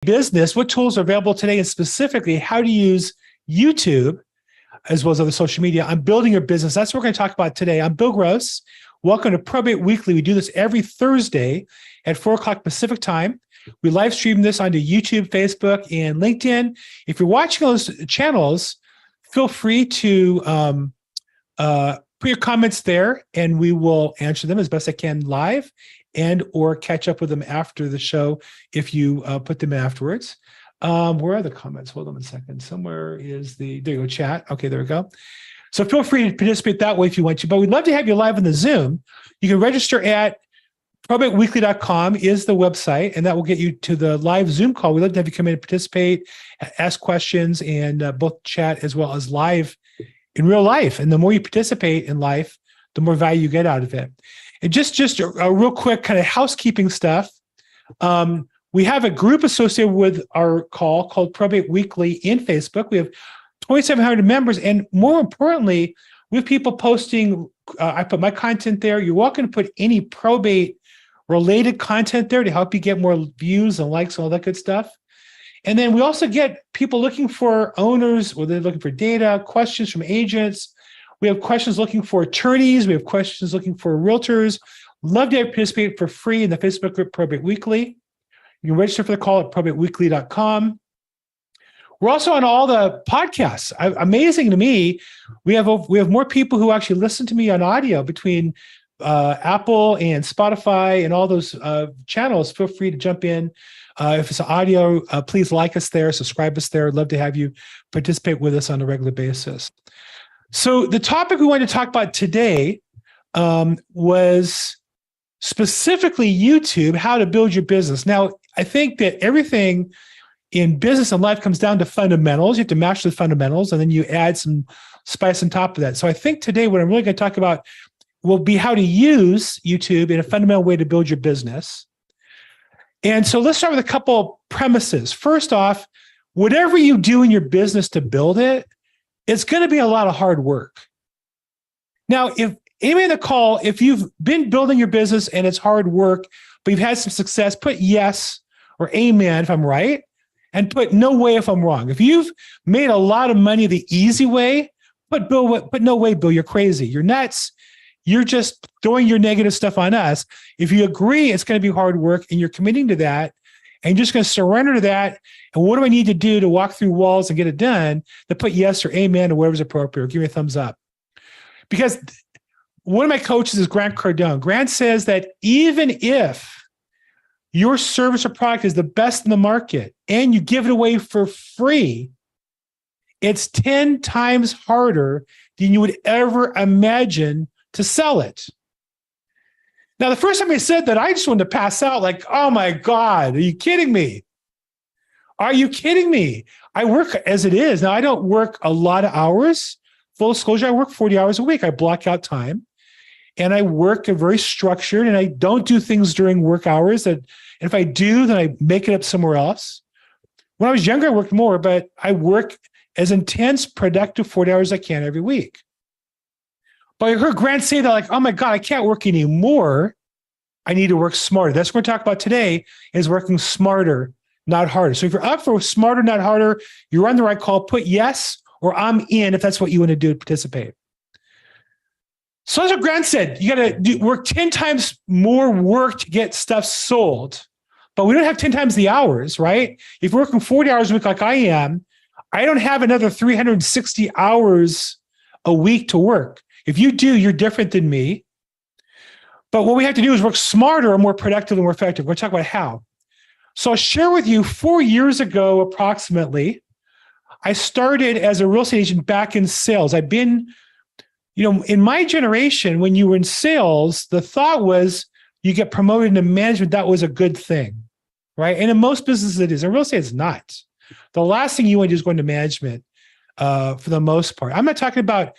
business, what tools are available today, and specifically how to use YouTube as well as other social media on building your business. That's what we're going to talk about today. I'm Bill Gross. Welcome to Probate Weekly. We do this every Thursday at 4 o'clock Pacific time. We live stream this onto YouTube, Facebook, and LinkedIn. If you're watching those channels, feel free to put your comments there, and we will answer them as best I can live and or catch up with them after the show if you put them afterwards. Where are the comments? Hold on a second. Somewhere is there you go, chat. Okay, there we go. So feel free to participate that way if you want to, but we'd love to have you live on the Zoom. You can register at probateweekly.com is the website, and that will get you to the live Zoom call. We'd love to have you come in and participate, ask questions, and both chat as well as live in real life. And the more you participate in life, the more value you get out of it. And just a real quick kind of housekeeping stuff. We have a group associated with our call called Probate Weekly in Facebook. We have 2,700 members. And more importantly, we have people posting, I put my content there. You're welcome to put any probate related content there to help you get more views and likes and all that good stuff. And then we also get people looking for owners, or they're looking for data, questions from agents. We have questions looking for attorneys. We have questions looking for realtors. Love to participate for free in the Facebook group Probate Weekly. You can register for the call at probateweekly.com. We're also on all the podcasts. Amazing to me, we have more people who actually listen to me on audio between Apple and Spotify and all those channels. Feel free to jump in. If it's audio, please like us there, subscribe us there. I'd love to have you participate with us on a regular basis. So the topic we wanted to talk about today was specifically YouTube, how to build your business. Now, I think that everything in business and life comes down to fundamentals. You have to master the fundamentals, and then you add some spice on top of that. So I think today what I'm really going to talk about will be how to use YouTube in a fundamental way to build your business. And so let's start with a couple premises. First off, whatever you do in your business to build it, it's going to be a lot of hard work. Now, if anybody on the call, if you've been building your business and it's hard work, but you've had some success, put yes or amen if I'm right, and put no way if I'm wrong. If you've made a lot of money the easy way, put no way, Bill, you're crazy. You're nuts. You're just throwing your negative stuff on us. If you agree it's going to be hard work and you're committing to that, and you're just going to surrender to that, and what do I need to do to walk through walls and get it done, to put yes or amen or whatever's appropriate, or give me a thumbs up. Because one of my coaches is Grant Cardone. Grant says that even if your service or product is the best in the market and you give it away for free, it's 10 times harder than you would ever imagine to sell it. Now, the first time I said that, I just wanted to pass out like, oh my God, are you kidding me? Are you kidding me? I work as it is. Now, I don't work a lot of hours. Full disclosure, I work 40 hours a week. I block out time. And I work very structured, and I don't do things during work hours. And if I do, then I make it up somewhere else. When I was younger, I worked more, but I work as intense, productive 40 hours as I can every week. But I heard Grant say that like, oh my God, I can't work anymore. I need to work smarter. That's what we're talking about today, is working smarter, not harder. So if you're up for smarter, not harder, you're on the right call. Put yes or I'm in if that's what you want to do to participate. So as what Grant said, you got to work 10 times more work to get stuff sold, but we don't have 10 times the hours, right? If you're working 40 hours a week like I am, I don't have another 360 hours a week to work. If you do, you're different than me. But what we have to do is work smarter and more productive and more effective. We're going to talk about how. So I'll share with you 4 years ago, approximately, I started as a real estate agent back in sales. I've been, in my generation, when you were in sales, the thought was you get promoted into management. That was a good thing, right? And in most businesses it is. In real estate, it's not. The last thing you want to do is go into management for the most part. I'm not talking about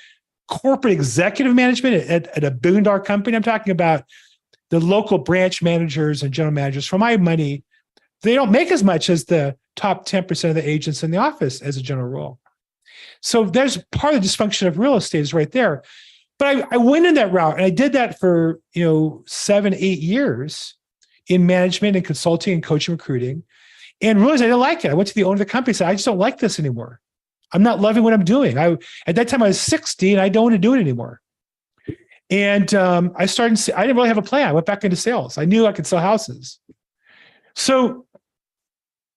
corporate executive management at a billion-dollar company. I'm talking about the local branch managers and general managers. For my money, they don't make as much as the top 10% of the agents in the office as a general rule. So there's part of the dysfunction of real estate is right there. But I went in that route, and I did that for 7-8 years in management and consulting and coaching recruiting. and realized I didn't like it. I went to the owner of the company and said, I just don't like this anymore. I'm not loving what I'm doing. At that time I was 60 and I don't want to do it anymore. And I didn't really have a plan. I went back into sales. I knew I could sell houses. So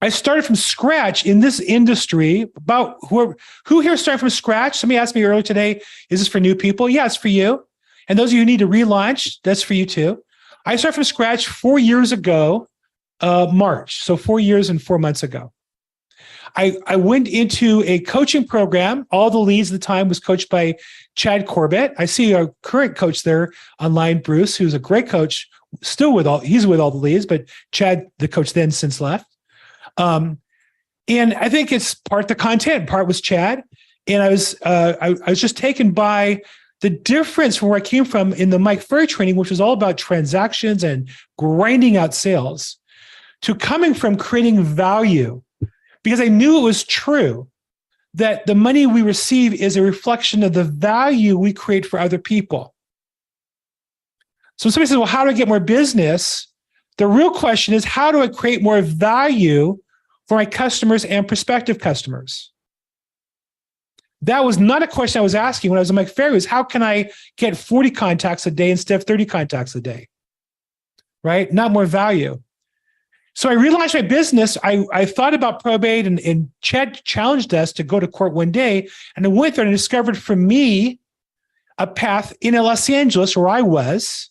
I started from scratch in this industry. About who here started from scratch? Somebody asked me earlier today, is this for new people? Yeah, it's for you. And those of you who need to relaunch, that's for you too. I started from scratch 4 years ago, March. So 4 years and 4 months ago. I went into a coaching program. All the leads at the time was coached by Chad Corbett. I see our current coach there online, Bruce, who's a great coach, he's with all the leads, but Chad, the coach then since left. And I think it's part the content, part was Chad. And I was just taken by the difference from where I came from in the Mike Ferry training, which was all about transactions and grinding out sales, to coming from creating value. Because I knew it was true that the money we receive is a reflection of the value we create for other people. So somebody says, well, how do I get more business? The real question is, how do I create more value for my customers and prospective customers? That was not a question I was asking when I was in Mike Ferry. It was, how can I get 40 contacts a day instead of 30 contacts a day? Right? Not more value. So I realized my business. I thought about probate, and Chad challenged us to go to court one day. And I went there and discovered for me a path in Los Angeles, where I was,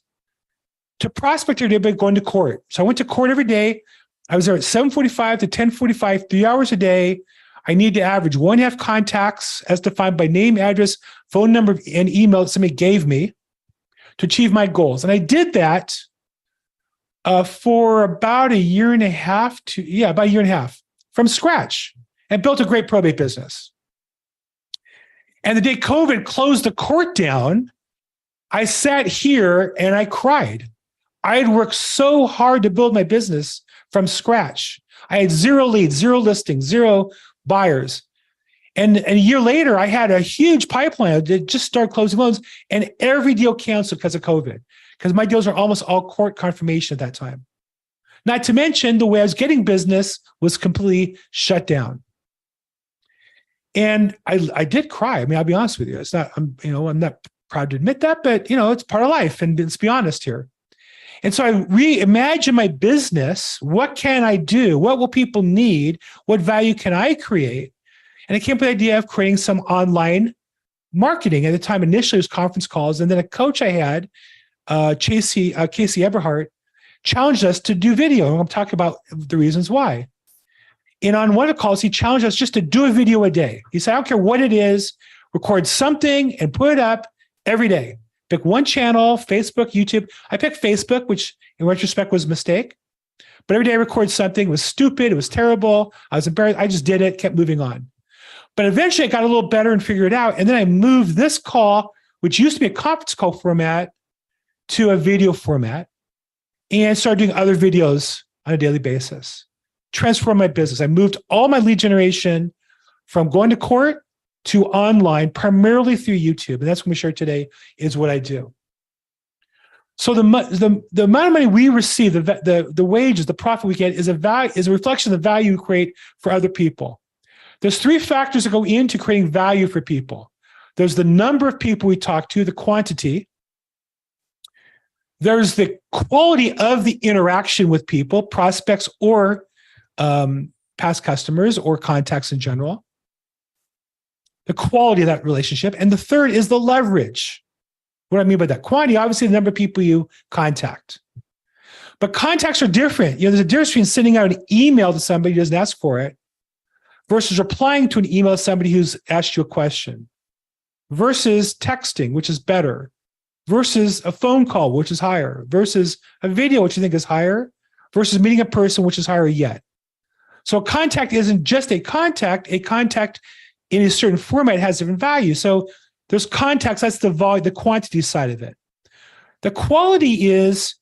to prospect every day by going to court. So I went to court every day. I was there at 7:45 to 10:45, 3 hours a day. I needed to average 1.5 contacts as defined by name, address, phone number, and email that somebody gave me to achieve my goals. And I did that for about a year and a half from scratch, and built a great probate business. And the day COVID closed the court down, I sat here and I cried. I had worked so hard to build my business from scratch. I had 0 leads, 0 listings, 0 buyers. And a year later, I had a huge pipeline. I did just start closing loans, and every deal canceled because of COVID, because my deals are almost all court confirmation at that time. Not to mention the way I was getting business was completely shut down. And I did cry. I mean, I'll be honest with you. It's not, I'm not proud to admit that, but it's part of life. And let's be honest here. And so I reimagined my business. What can I do? What will people need? What value can I create? And I came up with the idea of creating some online marketing. At the time, initially, it was conference calls. And then a coach I had, Casey Eberhardt, challenged us to do video. And I'm talking about the reasons why. And on one of the calls, he challenged us just to do a video a day. He said, I don't care what it is, record something and put it up every day. Pick one channel, Facebook, YouTube. I picked Facebook, which in retrospect was a mistake. But every day I record something. It was stupid. It was terrible. I was embarrassed. I just did it, kept moving on. But eventually I got a little better and figured it out. And then I moved this call, which used to be a conference call format, to a video format, and started doing other videos on a daily basis. Transformed my business. I moved all my lead generation from going to court to online, primarily through YouTube. And that's what we share today is what I do. So the amount of money we receive, the wages, the profit we get is a reflection of the value we create for other people. There's 3 factors that go into creating value for people. There's the number of people we talk to, the quantity. There's the quality of the interaction with people, prospects or past customers or contacts in general. The quality of that relationship. And the third is the leverage. What do I mean by that? Quantity, obviously the number of people you contact. But contacts are different. There's a difference between sending out an email to somebody who doesn't ask for it versus replying to an email to somebody who's asked you a question, versus texting, which is better, versus a phone call, which is higher, versus a video, which you think is higher, versus meeting a person, which is higher yet. So a contact isn't just a contact in a certain format has different value. So there's contacts, that's the quantity side of it. The quality is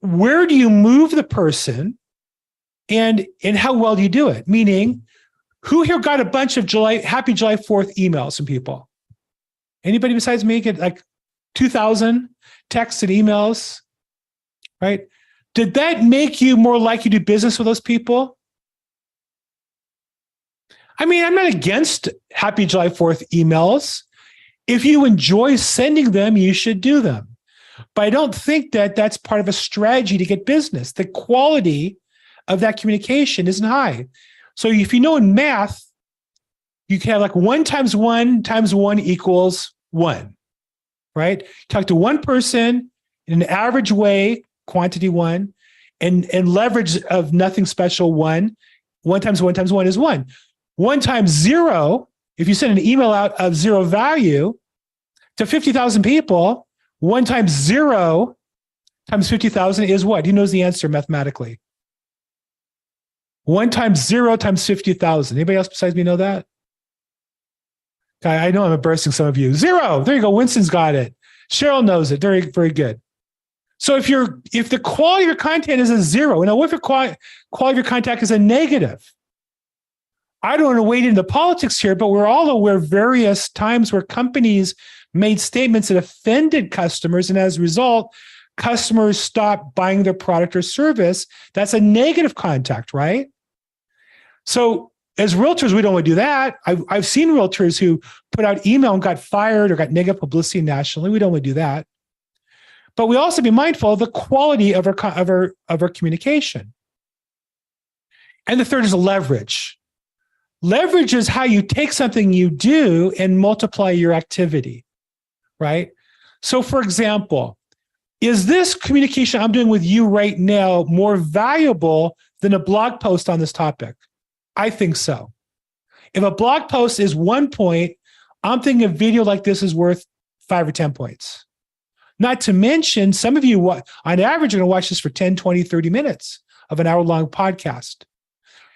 where do you move the person and how well do you do it? Meaning, who here got a bunch of Happy July 4th emails from people? Anybody besides me get like 2,000 texts and emails, right? Did that make you more likely to do business with those people? I mean, I'm not against Happy July 4th emails. If you enjoy sending them, you should do them. But I don't think that that's part of a strategy to get business. The quality of that communication isn't high. So if you know in math, you can have like 1 times 1 times 1 equals 1, right? Talk to one person in an average way, quantity 1, and leverage of nothing special 1. 1 times 1 times 1 is 1. 1 times 0, if you send an email out of 0 value to 50,000 people, 1 times 0 times 50,000 is what? Who knows the answer mathematically? 1 times 0 times 50,000. Anybody else besides me know that? Okay, I know I'm embarrassing some of you. 0. There you go. Winston's got it. Cheryl knows it. Very, very good. So if the quality of your content is a 0, now what if your quality of your content is a negative? I don't want to wade into politics here, but we're all aware of various times where companies made statements that offended customers, and as a result, customers stopped buying their product or service. That's a negative contact, right? So as realtors, we don't want to do that. I've seen realtors who put out email and got fired or got negative publicity nationally. We don't want to do that. But we also be mindful of the quality of our communication. And the third is leverage. Leverage is how you take something you do and multiply your activity, right? So for example, is this communication I'm doing with you right now more valuable than a blog post on this topic? I think so. If a blog post is 1 point, I'm thinking a video like this is worth 5 or 10 points. Not to mention, some of you, on average, are going to watch this for 10, 20, 30 minutes of an hour-long podcast.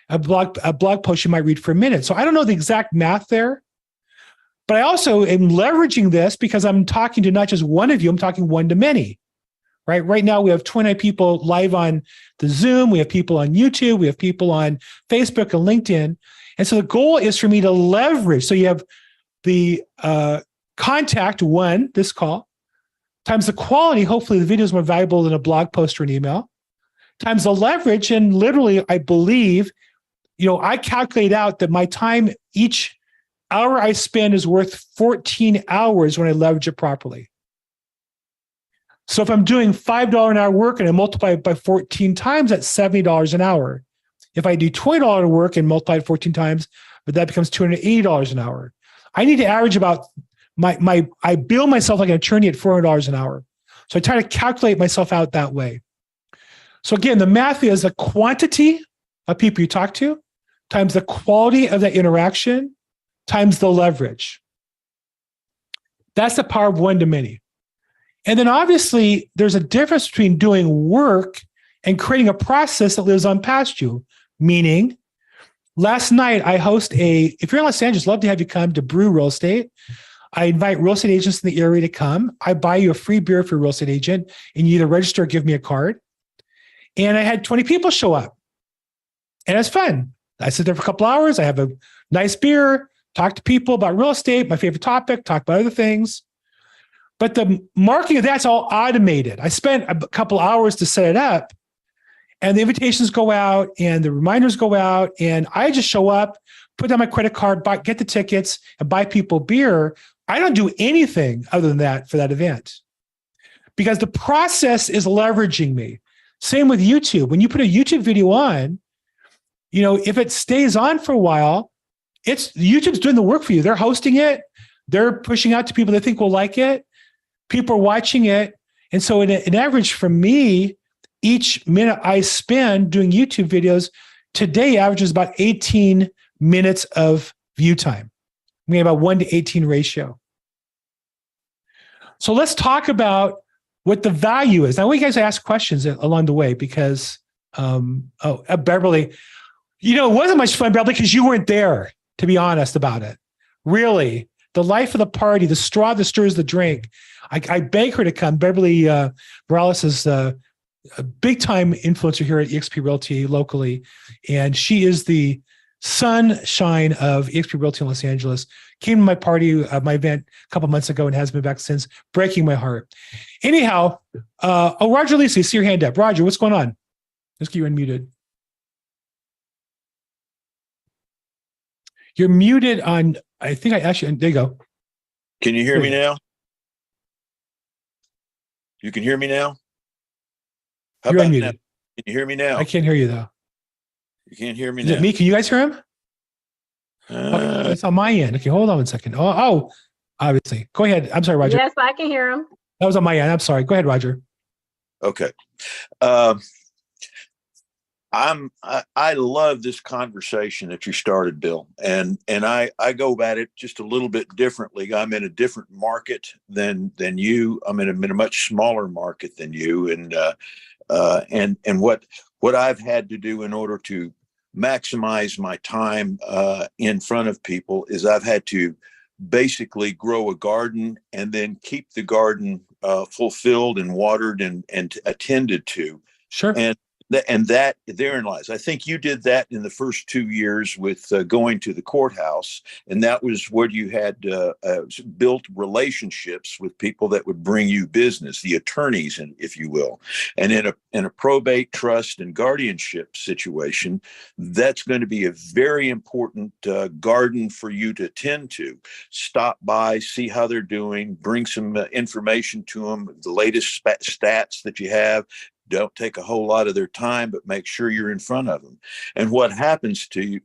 A blog post you might read for a minute. So I don't know the exact math there, but I also am leveraging this because I'm talking to not just one of you, I'm talking one to many, right? Right now we have 29 people live on the Zoom. We have people on YouTube. We have people on Facebook and LinkedIn. And so the goal is for me to leverage. So you have the contact 1, this call, times the quality. Hopefully the video is more valuable than a blog post or an email, times the leverage. And literally, I believe, I calculate out that my time, each hour I spend is worth 14 hours when I leverage it properly. So if I'm doing $5 an hour work and I multiply it by 14 times, that's $70 an hour. If I do $20 work and multiply it 14 times, but that becomes $280 an hour. I need to average about I bill myself like an attorney at $400 an hour. So I try to calculate myself out that way. So again, the math is the quantity of people you talk to times the quality of that interaction times the leverage. That's the power of 1 to many. And then obviously there's a difference between doing work and creating a process that lives on past you. Meaning, last night I host if you're in Los Angeles, love to have you come to Brew Real Estate. I invite real estate agents in the area to come. I buy you a free beer for a real estate agent, and you either register or give me a card. And I had 20 people show up. And it's fun. I sit there for a couple hours. I have a nice beer, talk to people about real estate, my favorite topic, talk about other things. But the marketing of that's all automated. I spent a couple hours to set it up, and the invitations go out and the reminders go out, and I just show up, put down my credit card, get the tickets, and buy people beer. I don't do anything other than that for that event because the process is leveraging me. Same with YouTube. When you put a YouTube video on, if it stays on for a while, YouTube's doing the work for you. They're hosting it. They're pushing out to people they think will like it. People are watching it. And so an average for me, each minute I spend doing YouTube videos today averages about 18 minutes of view time. We have about 1 to 18 ratio. So let's talk about what the value is. Now, we guys ask questions along the way because, Beverly, it wasn't much fun, Beverly, because you weren't there, to be honest about it. Really, the life of the party, the straw that stirs the drink. I beg her to come. Beverly Morales is a big-time influencer here at eXp Realty locally, and she is the sunshine of eXp Realty in Los Angeles. Came to my party, my event a couple months ago and has been back since, breaking my heart. Anyhow, Roger Lisi, I see your hand up. Roger, what's going on? Let's get you unmuted. You're muted on, I think I actually, there you go. Can you hear me now? You can hear me now? How You're about unmuted. now? Can you hear me now? I can't hear you though. You can't hear me Is now. it me? Can you guys hear him? Okay, it's on my end. Okay, hold on one second. Oh, obviously. Go ahead. I'm sorry, Roger. Yes, I can hear him. That was on my end. I'm sorry. Go ahead, Roger. Okay. I love this conversation that you started, Bill, and I go about it just a little bit differently. I'm in a different market than you. I'm in a much smaller market than you, and what I've had to do in order to maximize my time in front of people is I've had to basically grow a garden and then keep the garden fulfilled and watered and attended to. Sure. And that therein lies. I think you did that in the first 2 years with going to the courthouse, and that was where you had built relationships with people that would bring you business, the attorneys, if you will. And in a probate, trust, and guardianship situation, that's going to be a very important garden for you to tend to. Stop by, see how they're doing, bring some information to them, the latest stats that you have. Don't take a whole lot of their time, but make sure you're in front of them. And what happens to you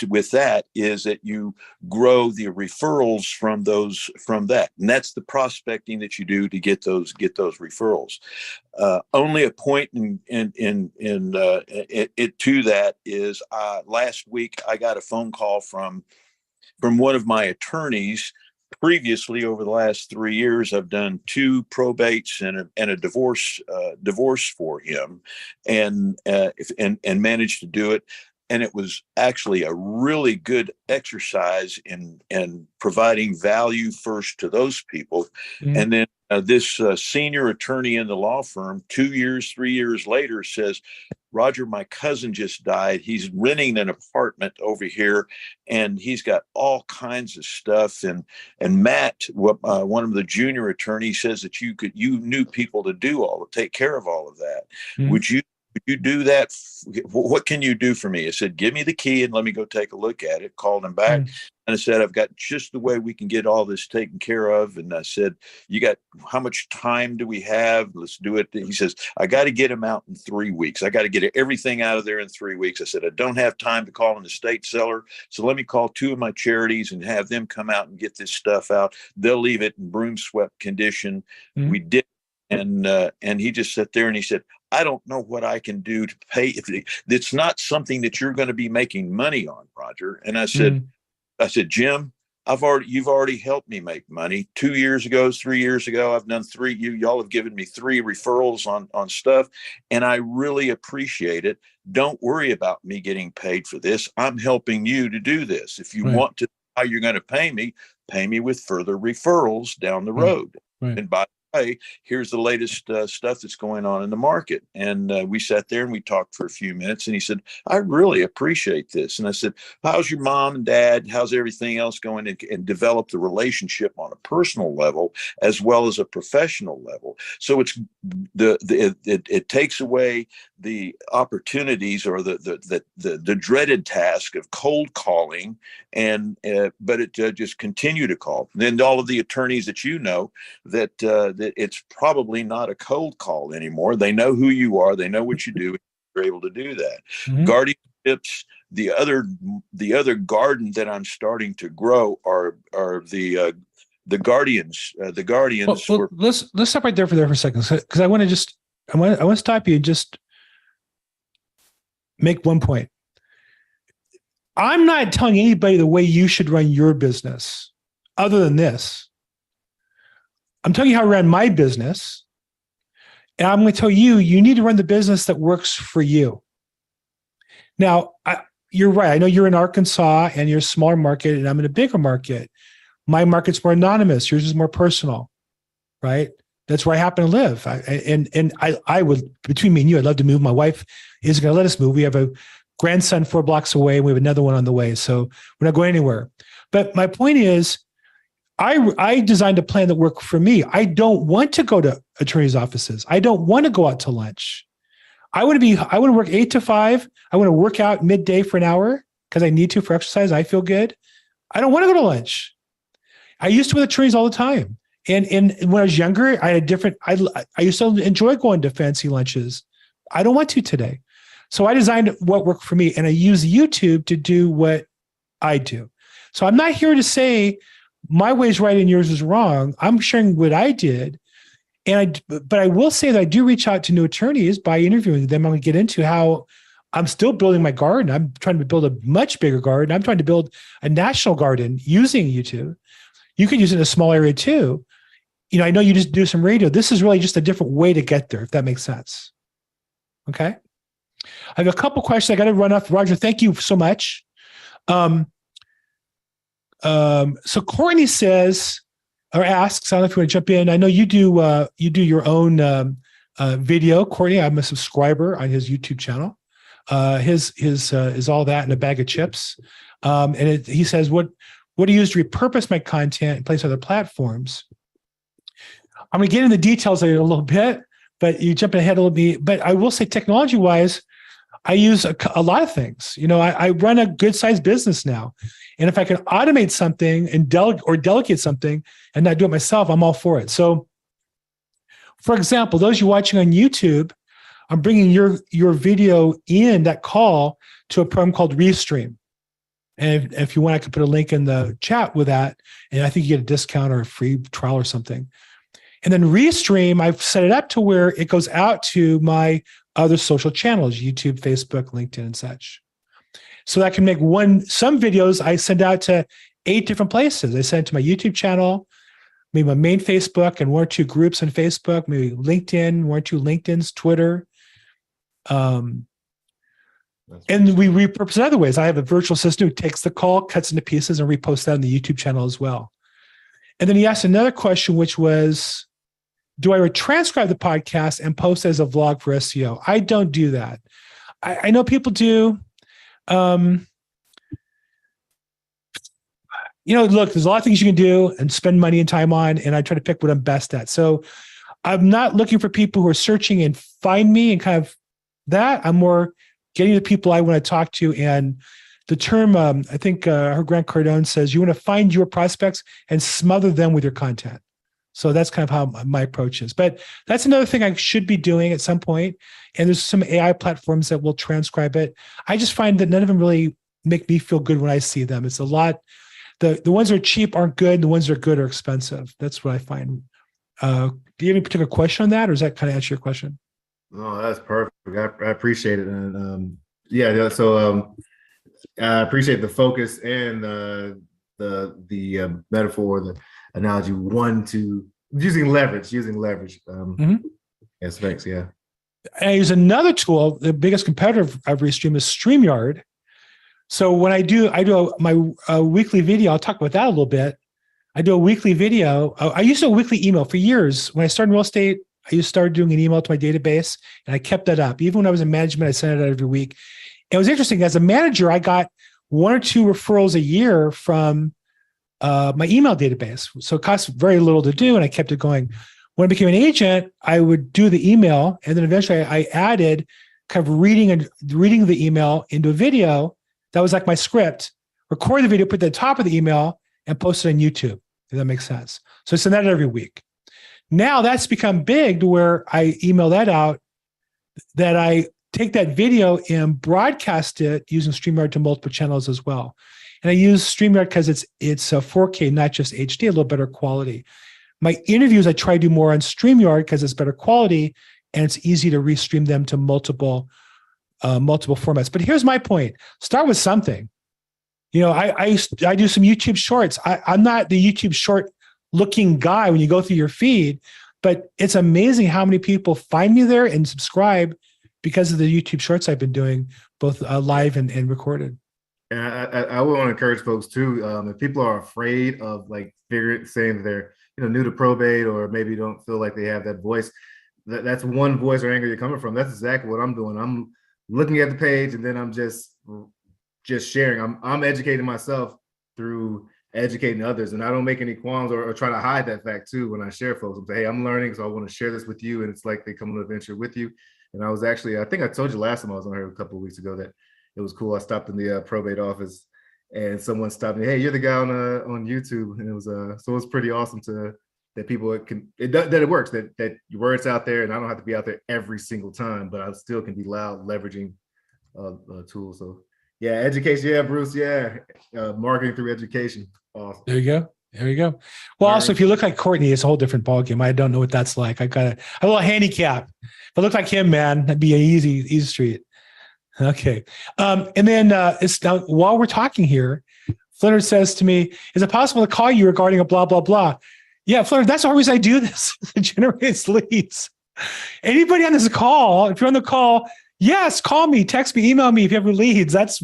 with that is that you grow the referrals from that, and that's the prospecting that you do to get those referrals. Only a point to that is last week I got a phone call from one of my attorneys. Previously, over the last 3 years, I've done 2 probates and a divorce for him, and managed to do it. And it was actually a really good exercise in providing value first to those people, and then this senior attorney in the law firm, 2 years, 3 years later, says, Roger, my cousin just died. He's renting an apartment over here, and he's got all kinds of stuff. And Matt, one of the junior attorneys, says that you knew people to take care of all of that. Would you do that? What can you do for me? I said, give me the key and let me go take a look at it. Called him back. And I said, I've got just the way we can get all this taken care of. And I said, how much time do we have? Let's do it. He says, I got to get him out in 3 weeks. I got to get everything out of there in 3 weeks. I said, I don't have time to call an estate seller. So let me call 2 of my charities and have them come out and get this stuff out. They'll leave it in broom swept condition. We did. And he just sat there and he said, I don't know what I can do to pay. It's not something that you're going to be making money on, Roger. And I said, Jim, you've already helped me make money. 2 years ago, 3 years ago, I've done 3. Y'all have given me 3 referrals on stuff, and I really appreciate it. Don't worry about me getting paid for this. I'm helping you to do this. If you want to, how you're going to pay me with further referrals down the road. And by hey, here's the latest stuff that's going on in the market. And we sat there and we talked for a few minutes, and he said, I really appreciate this. And I said, how's your mom and dad? How's everything else going? And develop the relationship on a personal level as well as a professional level. So it's it takes away the opportunities or the dreaded task of cold calling, but it just continue to call. And then all of the attorneys that that it's probably not a cold call anymore. They know who you are. They know what you do. You're able to do that. Guardianships. The other garden that I'm starting to grow are the guardians. The guardians. Well, let's stop right there for a second, because I want to stop you and just make one point. I'm not telling anybody the way you should run your business, other than this. I'm telling you how I ran my business, and I'm going to tell you, you need to run the business that works for you. Now, you're right. I know you're in Arkansas and you're a smaller market, and I'm in a bigger market. My market's more anonymous. Yours is more personal, right? That's where I happen to live. I would, between me and you, I'd love to move. My wife isn't going to let us move. We have a grandson 4 blocks away, and we have another one on the way. So we're not going anywhere. But my point is, I designed a plan that worked for me. I don't want to go to attorneys' offices. I don't want to go out to lunch. I want to work 8 to 5. I want to work out midday for an hour because I need to for exercise. I feel good. I don't want to go to lunch. I used to with attorneys all the time. And when I was younger, I used to enjoy going to fancy lunches. I don't want to today. So I designed what worked for me, and I use YouTube to do what I do. So I'm not here to say my way is right and yours is wrong. I'm sharing what I did. But I will say that I do reach out to new attorneys by interviewing them. I'm going to get into how I'm still building my garden. I'm trying to build a much bigger garden. I'm trying to build a national garden using YouTube. You can use it in a small area too. I know you just do some radio. This is really just a different way to get there, if that makes sense. Okay. I have a couple questions. I got to run off. Roger, thank you so much. So Courtney says, or asks, I don't know if you want to jump in. I know you do your own video, Courtney. I'm a subscriber on his YouTube channel. His is all that in a bag of chips. He says, what do you use to repurpose my content and place on other platforms? I'm going to get into the details of it a little bit, but you jump ahead a little bit. But I will say, technology-wise, I use a lot of things. I run a good-sized business now, and if I can automate something and delegate something and not do it myself, I'm all for it. So, for example, those you watching on YouTube, I'm bringing your video in that call to a program called Restream. And if you want, I could put a link in the chat with that, and I think you get a discount or a free trial or something. And then Restream, I've set it up to where it goes out to my other social channels, YouTube, Facebook, LinkedIn, and such. So I can make some videos I send out to 8 different places. I send it to my YouTube channel, maybe my main Facebook, and 1 or 2 groups on Facebook, maybe LinkedIn, 1 or 2 LinkedIn's, Twitter. And we repurpose it other ways. I have a virtual assistant who takes the call, cuts into pieces, and reposts that on the YouTube channel as well. And then he asked another question, which was, do I transcribe the podcast and post as a vlog for SEO? I don't do that. I know people do. Look, there's a lot of things you can do and spend money and time on, and I try to pick what I'm best at. So I'm not looking for people who are searching and find me and kind of that. I'm more getting the people I want to talk to. And the term, I think her Grant Cardone says, you want to find your prospects and smother them with your content. So that's kind of how my approach is. But that's another thing I should be doing at some point. And there's some AI platforms that will transcribe it. I just find that none of them really make me feel good when I see them. It's a lot. The ones that are cheap aren't good. The ones that are good are expensive. That's what I find. Do you have any particular question on that, or does that kind of answer your question? No, that's perfect. I appreciate it. And I appreciate the focus and the metaphor, the analogy, using leverage. Yes, thanks. Yeah. And I use another tool. The biggest competitor of Restream is StreamYard. So when I do my weekly video, I'll talk about that a little bit. I do a weekly video. I used to do a weekly email for years. When I started in real estate, I started doing an email to my database, and I kept that up. Even when I was in management, I sent it out every week. It was interesting. As a manager, I got 1 or 2 referrals a year from my email database. So it cost very little to do, and I kept it going. When I became an agent, I would do the email, and then eventually I added kind of reading the email into a video. That was like my script. Record the video, put it at the top of the email, and post it on YouTube, if that makes sense. So I send that every week. Now that's become big to where I email that out, that I take that video and broadcast it using StreamYard to multiple channels as well. And I use StreamYard because it's a 4K, not just HD, a little better quality. My interviews, I try to do more on StreamYard because it's better quality and it's easy to restream them to multiple formats. But here's my point. Start with something. I do some YouTube shorts. I'm not the YouTube short looking guy when you go through your feed, but it's amazing how many people find me there and subscribe because of the YouTube shorts I've been doing, both live and recorded. And I would want to encourage folks too, if people are afraid of saying that they're new to probate, or maybe don't feel like they have that voice, that's one voice or angle you're coming from. That's exactly what I'm doing. I'm looking at the page, and then I'm just sharing. I'm educating myself through educating others, and I don't make any qualms or try to hide that fact too when I share folks. I'm saying, hey, I'm learning, so I want to share this with you, and it's like they come on an adventure with you. And I was actually, I think I told you last time I was on here a couple of weeks ago that it was cool. I stopped in the probate office, and someone stopped me. Hey, you're the guy on YouTube, and it was so it was pretty awesome that people that it works, that your words out there, and I don't have to be out there every single time, but I still can be loud, leveraging tools. So yeah, education, yeah, Bruce, yeah, marketing through education. Awesome. There you go. There you go. Well, also, if you look like Courtney, it's a whole different ballgame. I don't know what that's like. I got a little handicap. If I look like him, man, that'd be an easy street. Okay. And then it's now, while we're talking here, Flinner says to me, is it possible to call you regarding a blah, blah, blah? Yeah, Flinner, that's the reason I do this. It generates leads. Anybody on this call, if you're on the call, yes, call me, text me, email me if you have leads. That's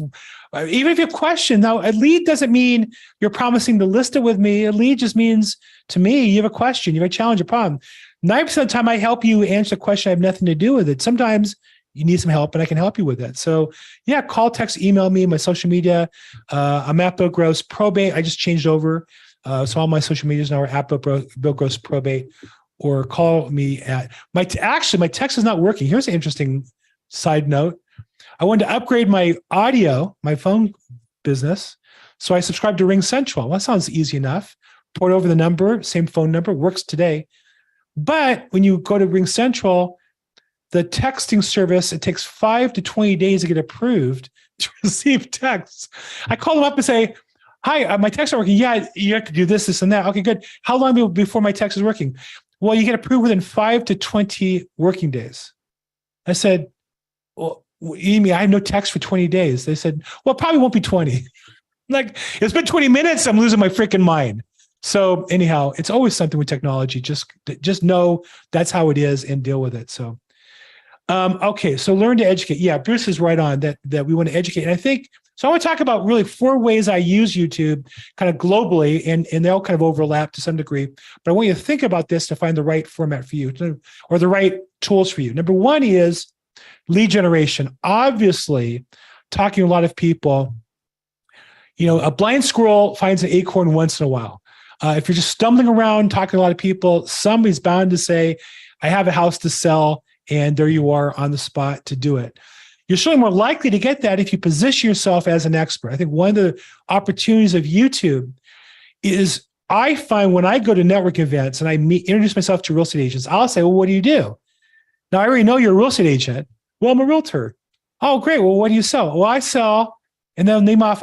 even if you have questions. Now, a lead doesn't mean you're promising to list it with me. A lead just means, to me, you have a question, you have a challenge, a problem. 9% of the time I help you answer the question. I have nothing to do with it. Sometimes you need some help and I can help you with it. So yeah, call, text, email me, my social media. I'm at Bill Gross Probate. I just changed over. So all my social medias now are at Bill Gross Probate, or call me at actually my text is not working. Here's an interesting side note. I wanted to upgrade my audio, my phone business. So I subscribed to Ring Central. Well, that sounds easy enough. Port over the number, same phone number, works today. But when you go to Ring Central, the texting service, it takes 5 to 20 days to get approved to receive texts. I call them up and say, hi, my texts are working. Yeah, you have to do this, this, and that. Okay, good. How long before my text is working? Well, you get approved within 5 to 20 working days. I said, well, you mean I have no text for 20 days? They said, well, it probably won't be 20. Like, it's been 20 minutes. I'm losing my freaking mind. So anyhow, it's always something with technology. Just know that's how it is and deal with it. So, okay. So learn to educate. Yeah, Bruce is right on that we want to educate. And I think, so I want to talk about really 4 ways I use YouTube kind of globally, and they all kind of overlap to some degree. But I want you to think about this to find the right format for you, or the right tools for you. Number 1 is lead generation. Obviously, talking to a lot of people, a blind squirrel finds an acorn once in a while. If you're just stumbling around talking to a lot of people, somebody's bound to say, I have a house to sell, and there you are on the spot to do it. You're certainly more likely to get that if you position yourself as an expert. I think one of the opportunities of YouTube is, I find when I go to network events and I introduce myself to real estate agents, I'll say, well, what do you do? Now, I already know you're a real estate agent. Well, I'm a realtor. Oh, great. Well, what do you sell? Well, I sell, and they'll name off,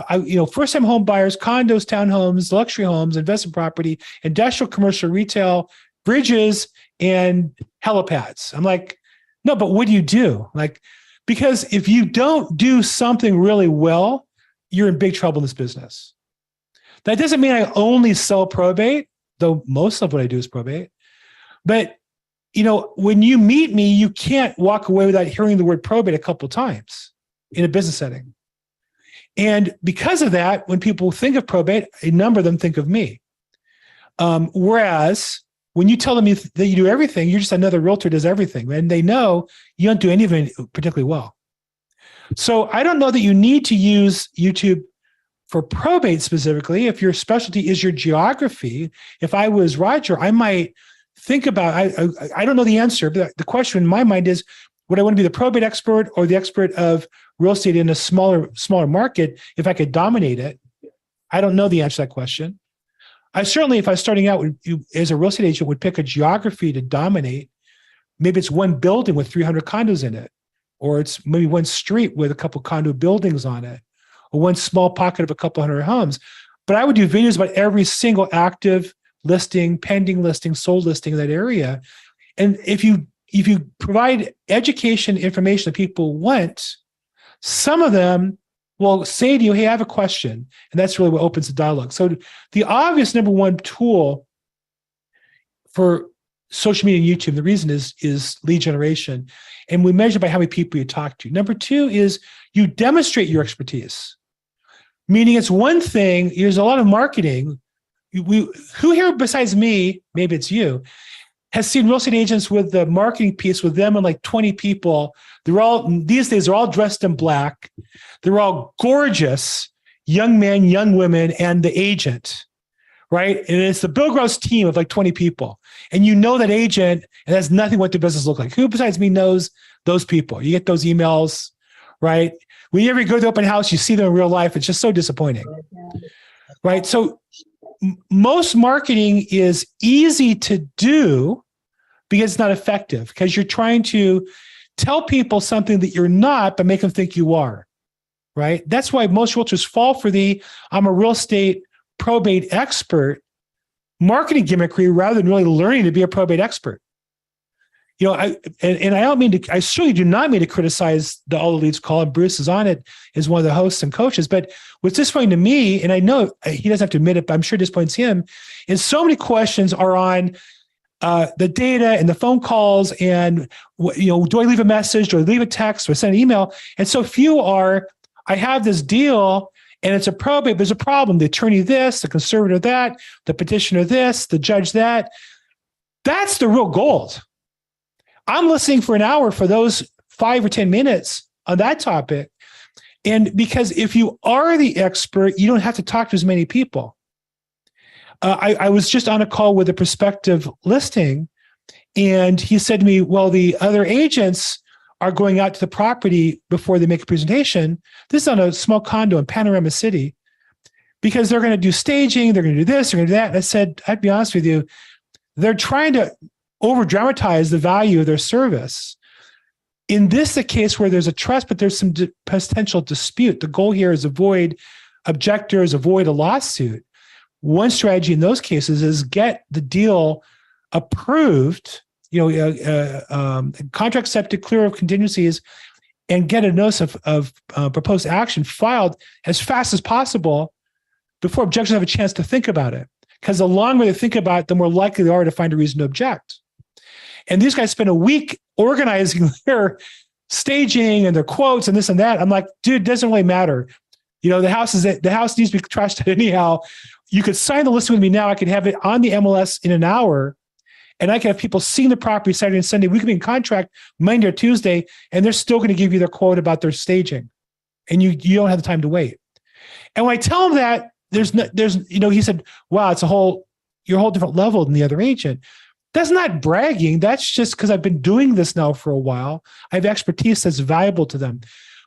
first-time home buyers, condos, townhomes, luxury homes, investment property, industrial, commercial, retail, bridges, and helipads. I'm like, no, but what do you do? Because if you don't do something really well, you're in big trouble in this business. That doesn't mean I only sell probate, though most of what I do is probate. But, when you meet me, you can't walk away without hearing the word probate a couple of times in a business setting. And because of that, when people think of probate, a number of them think of me. Whereas when you tell them that you do everything, you're just another realtor who does everything, and they know you don't do any of it particularly well. So I don't know that you need to use YouTube for probate specifically. If your specialty is your geography, if I was Roger, I might think about, I don't know the answer, but the question in my mind is, would I want to be the probate expert or the expert of real estate in a smaller market if I could dominate it? I don't know the answer to that question. I certainly, if I was starting out as a real estate agent, would pick a geography to dominate. Maybe it's one building with 300 condos in it, or it's maybe one street with a couple condo buildings on it, or one small pocket of a couple hundred homes. But I would do videos about every single active listing, pending listing, sold listing in that area. And if you provide education information that people want, some of them will say to you, hey, I have a question. And that's really what opens the dialogue. So the obvious number 1 tool for social media and YouTube, the reason is lead generation. And we measure by how many people you talk to. Number 2 is you demonstrate your expertise. Meaning it's one thing, there's a lot of marketing. Who here besides me, maybe it's you, has seen real estate agents with the marketing piece with them and like 20 people. These days, they're all dressed in black. They're all gorgeous, young men, young women, and the agent, right? And it's the Bill Gross team of like 20 people. And you know that agent, and that's nothing what the business looks like. Who besides me knows those people? You get those emails, right? When you ever go to the open house, you see them in real life. It's just so disappointing, right? So most marketing is easy to do because it's not effective, because you're trying to tell people something that you're not, but make them think you are, right? That's why most realtors fall for I'm a real estate probate expert marketing gimmickry rather than really learning to be a probate expert. You know, I don't mean to, I certainly do not mean to criticize the All the Leads call, and Bruce is on it as one of the hosts and coaches, but what's disappointing to me, and I know he doesn't have to admit it, but I'm sure it disappoints him, is so many questions are on the data and the phone calls and, you know, do I leave a message? Do I leave a text or send an email? And so few are, I have this deal and it's a probate, but there's a problem. The attorney this, the conservator that, the petitioner this, the judge that. That's the real gold. I'm listening for an hour for those 5 or 10 minutes on that topic. And because if you are the expert, you don't have to talk to as many people. I was just on a call with a prospective listing, and he said to me, well, the other agents are going out to the property before they make a presentation. This is on a small condo in Panorama City, because they're going to do staging, they're going to do this, they're going to do that. And I said, I'd be honest with you, they're trying to over dramatize the value of their service. In this, the case where there's a trust, but there's some potential dispute. The goal here is avoid objectors, avoid a lawsuit. One strategy in those cases is get the deal approved, contract accepted, clear of contingencies, and get a notice of proposed action filed as fast as possible before objectors have a chance to think about it. Because the longer they think about it, the more likely they are to find a reason to object. And these guys spend a week organizing their staging and their quotes and this and that. I'm like, dude, it doesn't really matter. You know, the house needs to be trashed anyhow. You could sign the listing with me now. I could have it on the MLS in an hour, and I could have people seeing the property Saturday and Sunday. We could be in contract Monday or Tuesday, and they're still going to give you their quote about their staging, and you don't have the time to wait. And when I tell them that, he said, wow, you're a whole different level than the other agent. That's not bragging. That's just because I've been doing this now for a while. I have expertise that's valuable to them.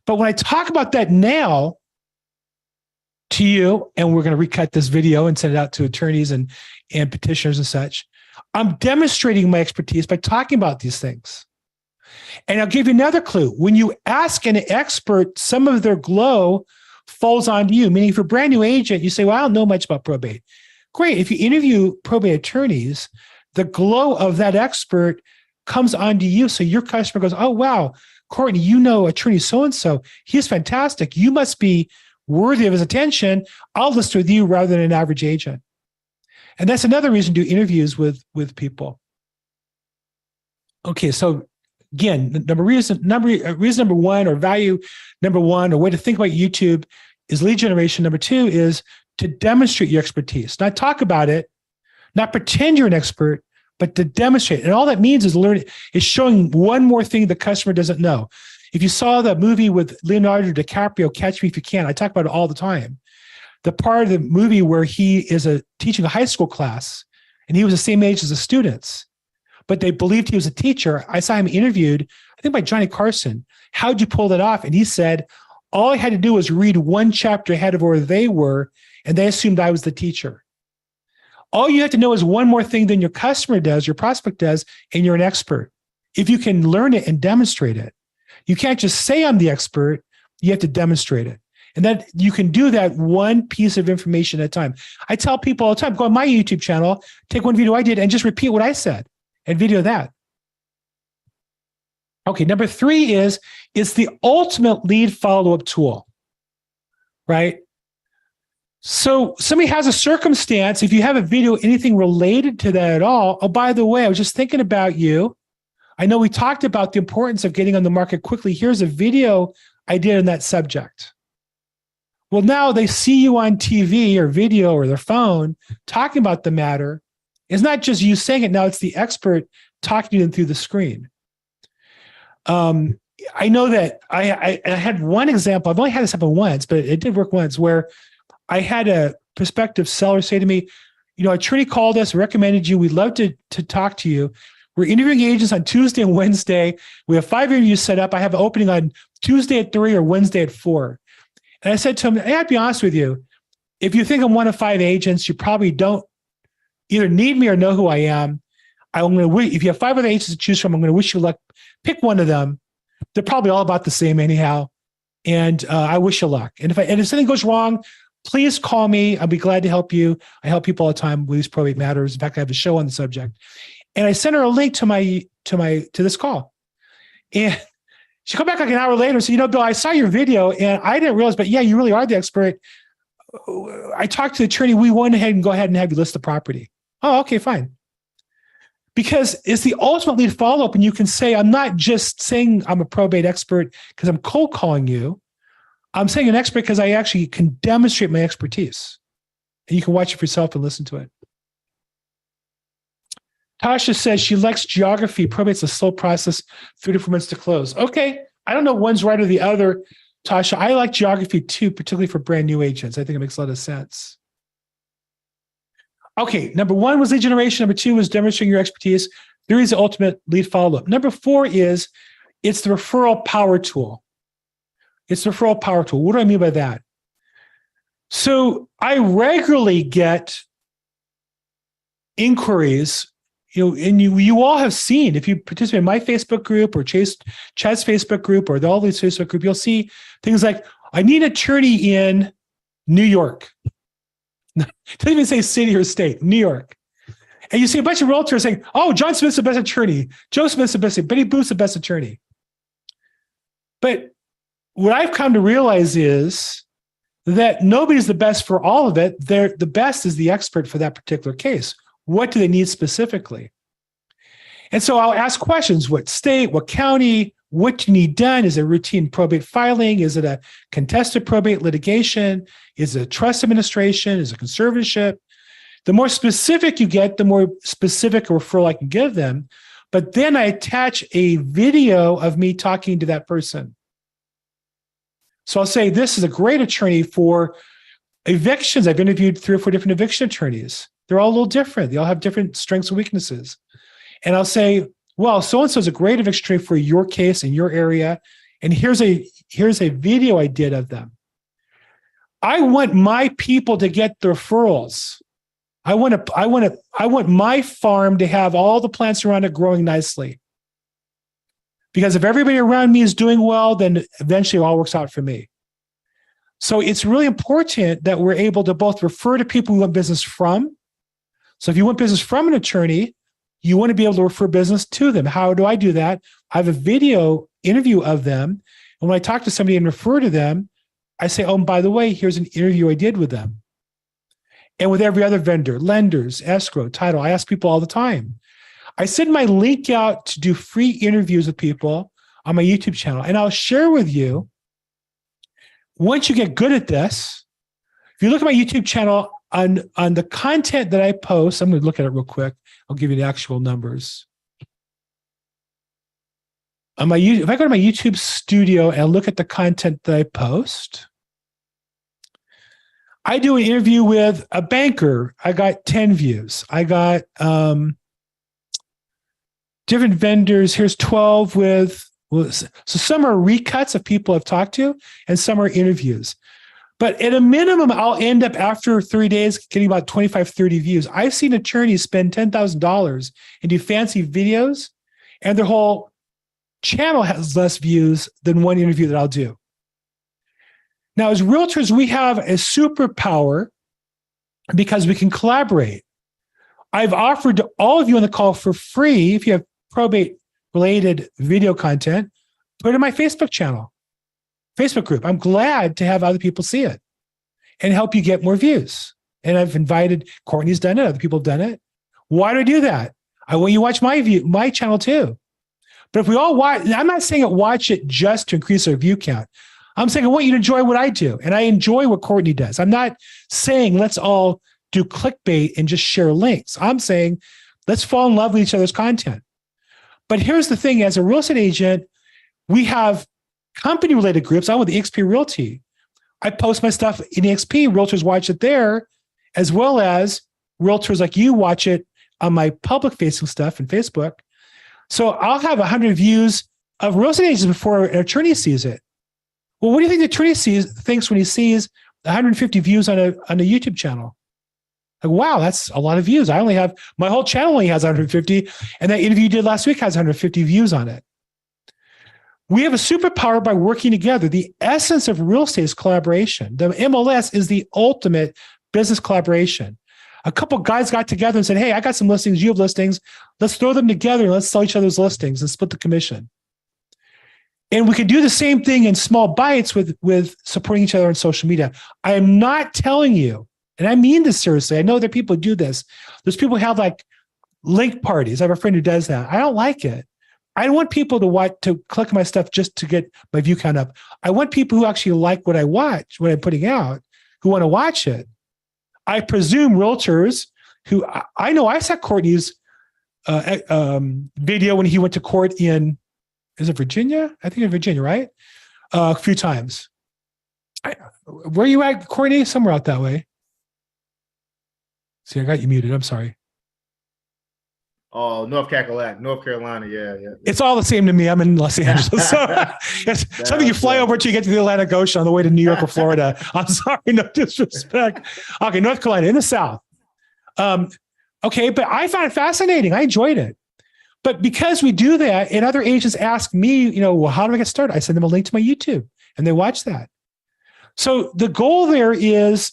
But when I talk about that now to you, and we're going to recut this video and send it out to attorneys and petitioners and such, I'm demonstrating my expertise by talking about these things. And I'll give you another clue. When you ask an expert, some of their glow falls onto you. Meaning, if you're a brand new agent, you say, well, I don't know much about probate. Great. If you interview probate attorneys, the glow of that expert comes onto you. So your customer goes, oh, wow, Courtney, you know attorney so-and-so. He's fantastic. You must be worthy of his attention. I'll list with you rather than an average agent. And that's another reason to do interviews with people. Okay, so again, reason number one, or value number one, or way to think about YouTube is lead generation. Number two is to demonstrate your expertise. Not talk about it, not pretend you're an expert, but to demonstrate. And all that means is showing one more thing the customer doesn't know. If you saw the movie with Leonardo DiCaprio, Catch Me If You Can, I talk about it all the time. The part of the movie where he is teaching a high school class, and he was the same age as the students, but they believed he was a teacher. I saw him interviewed, I think by Johnny Carson. How'd you pull that off? And he said, all I had to do was read one chapter ahead of where they were, and they assumed I was the teacher. All you have to know is one more thing than your customer does, your prospect does, and you're an expert. If you can learn it and demonstrate it. You can't just say I'm the expert, you have to demonstrate it. And that you can do that one piece of information at a time. I tell people all the time, go on my YouTube channel, take one video I did and just repeat what I said and video that. Okay, number three is it's the ultimate lead follow-up tool, right? So somebody has a circumstance, if you have a video, anything related to that at all, oh, by the way, I was just thinking about you. I know we talked about the importance of getting on the market quickly. Here's a video I did on that subject. Well, now they see you on TV or video or their phone talking about the matter. It's not just you saying it. Now it's the expert talking to them through the screen. I know that I had one example. I've only had this happen once, but it did work once, where I had a prospective seller say to me, attorney called us, recommended you. We'd love to talk to you. We're interviewing agents on Tuesday and Wednesday. We have 5 interviews set up. I have an opening on Tuesday at 3 or Wednesday at 4. And I said to him, hey, I'd be honest with you. If you think I'm one of 5 agents, you probably don't either need me or know who I am. If you have 5 other agents to choose from, I'm going to wish you luck. Pick one of them. They're probably all about the same anyhow. And I wish you luck. And if something goes wrong, please call me. I'll be glad to help you. I help people all the time with these probate matters. In fact, I have a show on the subject. And I sent her a link to this call. And she called back like an hour later and said, Bill, I saw your video and I didn't realize, but yeah, you really are the expert. I talked to the attorney. We went ahead and go ahead and have you list the property. Oh, okay, fine. Because it's the ultimate lead follow-up. And you can say, I'm not just saying I'm a probate expert because I'm cold calling you. I'm saying an expert because I actually can demonstrate my expertise. And you can watch it for yourself and listen to it. Tasha says she likes geography. Probate's a slow process, 3 to 4 months to close. Okay. I don't know one's right or the other, Tasha. I like geography too, particularly for brand new agents. I think it makes a lot of sense. Okay. Number 1 was lead generation. Number 2 was demonstrating your expertise. 3 is the ultimate lead follow-up. Number 4 is it's the referral power tool. It's the referral power tool. What do I mean by that? So I regularly get inquiries, and you all have seen, if you participate in my Facebook group or Chad's Facebook group or all these Facebook group, you'll see things like, I need an attorney in New York. It doesn't even say city or state, New York. And you see a bunch of realtors saying, oh, John Smith's the best attorney. Joe Smith's the best, Betty Booth's the best attorney. But what I've come to realize is that nobody's the best for all of it. The best is the expert for that particular case. What do they need specifically? And so I'll ask questions. What state, what county, what do you need done? Is it routine probate filing? Is it a contested probate litigation? Is it a trust administration? Is it conservatorship? The more specific you get, the more specific a referral I can give them. But then I attach a video of me talking to that person. So I'll say, this is a great attorney for evictions. I've interviewed 3 or 4 different eviction attorneys. They're all a little different. They all have different strengths and weaknesses. And I'll say, well, so-and-so is a great eviction attorney for your case in your area. And here's a video I did of them. I want my people to get the referrals. I want my farm to have all the plants around it growing nicely. Because if everybody around me is doing well, then eventually it all works out for me. So it's really important that we're able to both refer to people we want business from. So if you want business from an attorney, you want to be able to refer business to them. How do I do that? I have a video interview of them. And when I talk to somebody and refer to them, I say, oh, and by the way, here's an interview I did with them. And with every other vendor, lenders, escrow, title, I ask people all the time. I send my link out to do free interviews with people on my YouTube channel. And I'll share with you, once you get good at this, if you look at my YouTube channel on the content that I post, I'm going to look at it real quick. I'll give you the actual numbers. If I go to my YouTube studio and look at the content that I post, I do an interview with a banker. I got 10 views. I got different vendors. Here's 12 so some are recuts of people I've talked to, and some are interviews. But at a minimum, I'll end up after 3 days getting about 25, 30 views. I've seen attorneys spend $10,000 and do fancy videos, and their whole channel has less views than one interview that I'll do. Now, as realtors, we have a superpower because we can collaborate. I've offered to all of you on the call for free, if you have probate-related video content, put it in my Facebook channel, Facebook group. I'm glad to have other people see it and help you get more views. And I've invited, Courtney's done it, other people have done it. Why do I do that? I want you to watch my channel too. But if we all watch, I'm not saying watch it just to increase our view count. I'm saying I want you to enjoy what I do. And I enjoy what Courtney does. I'm not saying let's all do clickbait and just share links. I'm saying, let's fall in love with each other's content. But here's the thing, as a real estate agent, we have company-related groups. I'm with eXp Realty. I post my stuff in eXp, realtors watch it there, as well as realtors like you watch it on my public-facing stuff in Facebook. So I'll have 100 views of real estate agents before an attorney sees it. Well, what do you think the attorney thinks when he sees 150 views on a YouTube channel? Like, wow, that's a lot of views. My whole channel only has 150, and that interview you did last week has 150 views on it. We have a superpower by working together. The essence of real estate is collaboration. The MLS is the ultimate business collaboration. A couple guys got together and said, hey, I got some listings, you have listings. Let's throw them together and let's sell each other's listings and split the commission. And we can do the same thing in small bites with supporting each other on social media. I am not telling you, and I mean this seriously. I know that people do this. There's people who have like link parties. I have a friend who does that. I don't like it. I don't want people to click my stuff just to get my view count up. I want people who actually like what I watch, what I'm putting out, who want to watch it. I presume realtors who I know I saw Courtney's video when he went to court in, is it Virginia? I think in Virginia, right? A few times. Where are you at, Courtney? Somewhere out that way. See, I got you muted. I'm sorry. Oh, North Carolina. Yeah. It's all the same to me. I'm in Los Angeles. So it's something you fly over to, you get to the Atlantic Ocean on the way to New York or Florida. I'm sorry, no disrespect. Okay, North Carolina in the South. Okay, but I found it fascinating. I enjoyed it. But because we do that, and other agents ask me, well, how do I get started? I send them a link to my YouTube, and they watch that. So the goal there is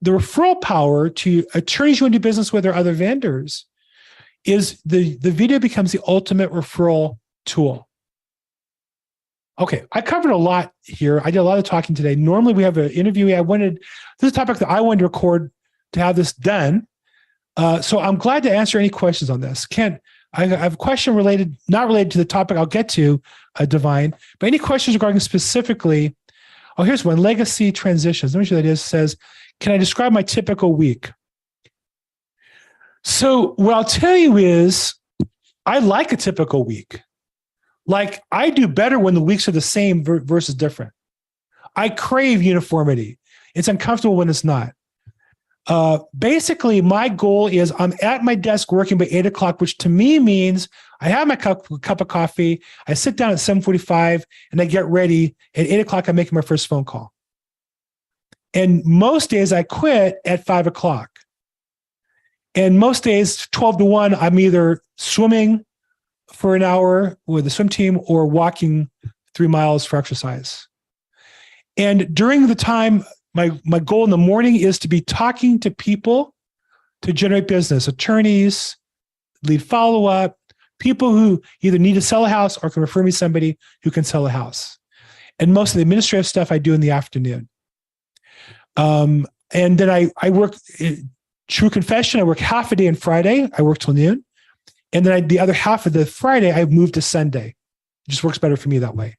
the referral power to attorneys you want to do business with or other vendors. Is the video becomes the ultimate referral tool. Okay, I covered a lot here. I did a lot of talking today. Normally we have an interview. This is a topic that I wanted to record to have this done. So I'm glad to answer any questions on this. Kent, I have a question not related to the topic I'll get to, Divine, but any questions regarding specifically, here's one, legacy transitions. Let me show that is, says, can I describe my typical week? So what I'll tell you is I like a typical week. Like I do better when the weeks are the same versus different. I crave uniformity. It's uncomfortable when it's not. Basically, my goal is I'm at my desk working by 8 o'clock, which to me means I have my cup of coffee. I sit down at 7:45 and I get ready. At 8 o'clock, I'm making my first phone call. And most days I quit at 5 o'clock. And most days, 12 to 1, I'm either swimming for an hour with the swim team or walking 3 miles for exercise. And during the time, my goal in the morning is to be talking to people to generate business, attorneys, lead follow-up, people who either need to sell a house or can refer me somebody who can sell a house. And most of the administrative stuff I do in the afternoon. And then I work... True confession, I work half a day on Friday. I work till noon. And then the other half of the Friday, I move to Sunday. It just works better for me that way.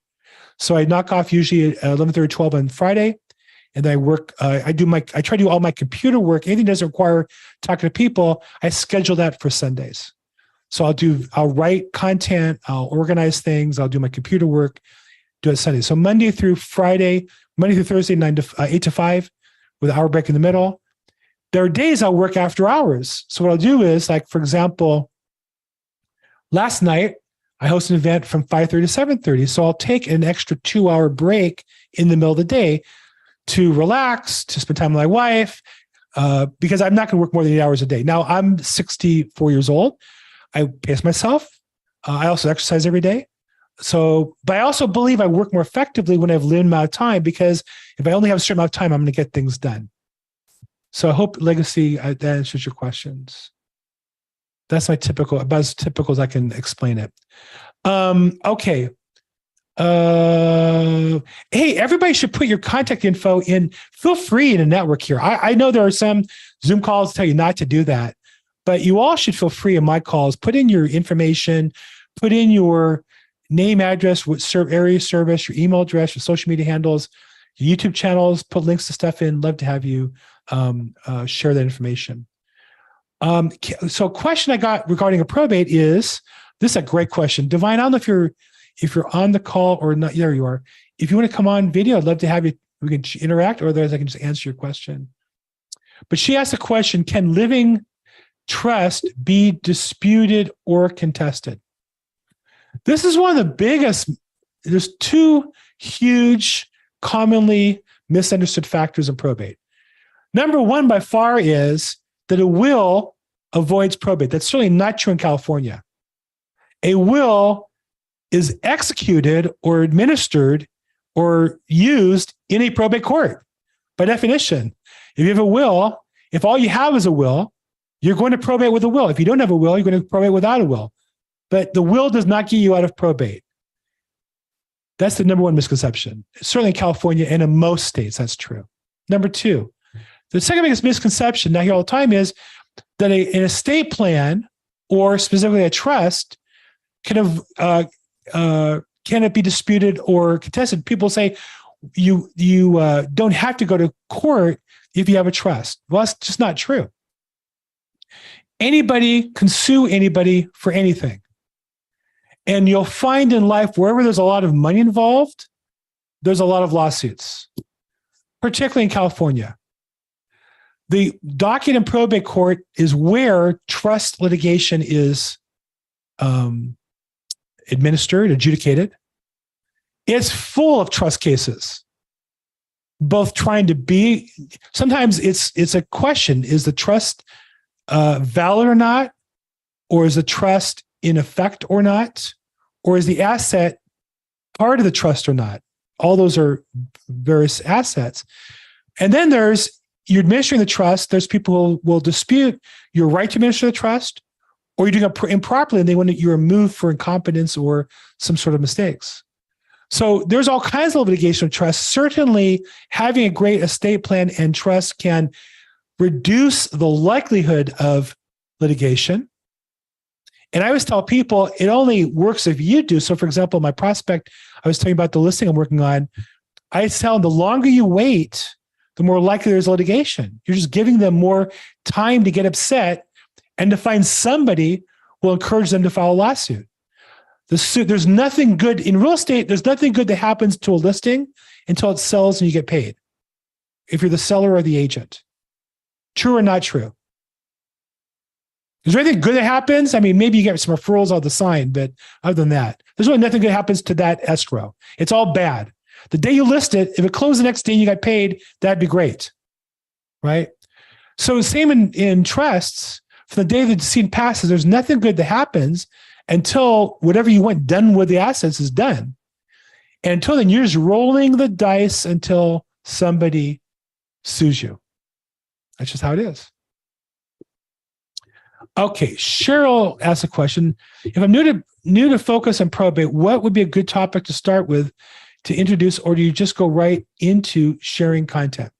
So I knock off usually at 11:30, 12 on Friday. And I work, I try to do all my computer work. Anything that doesn't require talking to people, I schedule that for Sundays. So I'll write content, I'll organize things, I'll do my computer work, do it Sunday. So Monday through Thursday, 8 to 5 with an hour break in the middle. There are days I'll work after hours. So what I'll do is, like, for example, last night, I hosted an event from 5:30 to 7:30. So I'll take an extra 2-hour break in the middle of the day to relax, to spend time with my wife, because I'm not going to work more than 8 hours a day. Now, I'm 64 years old. I pace myself. I also exercise every day. But I also believe I work more effectively when I have a limited amount of time, because if I only have a certain amount of time, I'm going to get things done. So I hope legacy, that answers your questions. That's my typical, about as typical as I can explain it. Okay. Hey, everybody should put your contact info in. Feel free in a network here. I know there are some Zoom calls tell you not to do that, but you all should feel free in my calls. Put in your information, put in your name, address, what area service, your email address, your social media handles. your YouTube channels, put links to stuff in. Love to have you share that information. So a question I got regarding a probate is, this is a great question. Divine, I don't know if you're on the call or not. There you are. If you want to come on video, I'd love to have you. We can interact, or otherwise I can just answer your question. But she asked a question: can living trust be disputed or contested? This is one of the biggest. There's two huge, commonly misunderstood factors in probate. Number one, by far, is that a will avoids probate. That's certainly not true in California. A will is executed or administered or used in a probate court. By definition, if you have a will, if all you have is a will, you're going to probate with a will. If you don't have a will, you're going to probate without a will. But the will does not get you out of probate. That's the number one misconception. Certainly in California and in most states, that's true. Number two, the second biggest misconception I hear all the time is that an estate plan, or specifically a trust, can it be disputed or contested? People say you don't have to go to court if you have a trust. Well, that's just not true. Anybody can sue anybody for anything. And you'll find in life, wherever there's a lot of money involved, there's a lot of lawsuits, particularly in California. The docket in probate court is where trust litigation is administered, adjudicated. It's full of trust cases, both trying to be, sometimes it's a question, is the trust valid or not? Or is the trust in effect or not? Or is the asset part of the trust or not? All those are various assets. And then you're administering the trust. There's people who will dispute your right to administer the trust, or you're doing it improperly and they want you removed for incompetence or some sort of mistakes. So there's all kinds of litigation of trust. Certainly having a great estate plan and trust can reduce the likelihood of litigation. And I always tell people it only works if you do. So for example, my prospect, I was telling you about the listing I'm working on. I tell them the longer you wait, the more likely there's litigation. You're just giving them more time to get upset and to find somebody who will encourage them to file a lawsuit. There's nothing good in real estate. There's nothing good that happens to a listing until it sells and you get paid. If you're the seller or the agent. True or not true? Is there anything good that happens? I mean, maybe you get some referrals on the sign, but other than that, there's really nothing good that happens to that escrow. It's all bad. The day you list it, if it closed the next day and you got paid, that'd be great, right? So same in trusts. From the day the decedent passes, there's nothing good that happens until whatever you want done with the assets is done. And until then, you're just rolling the dice until somebody sues you. That's just how it is. Okay, Cheryl asked a question. If I'm new to focus on probate, what would be a good topic to start with to introduce, or do you just go right into sharing content?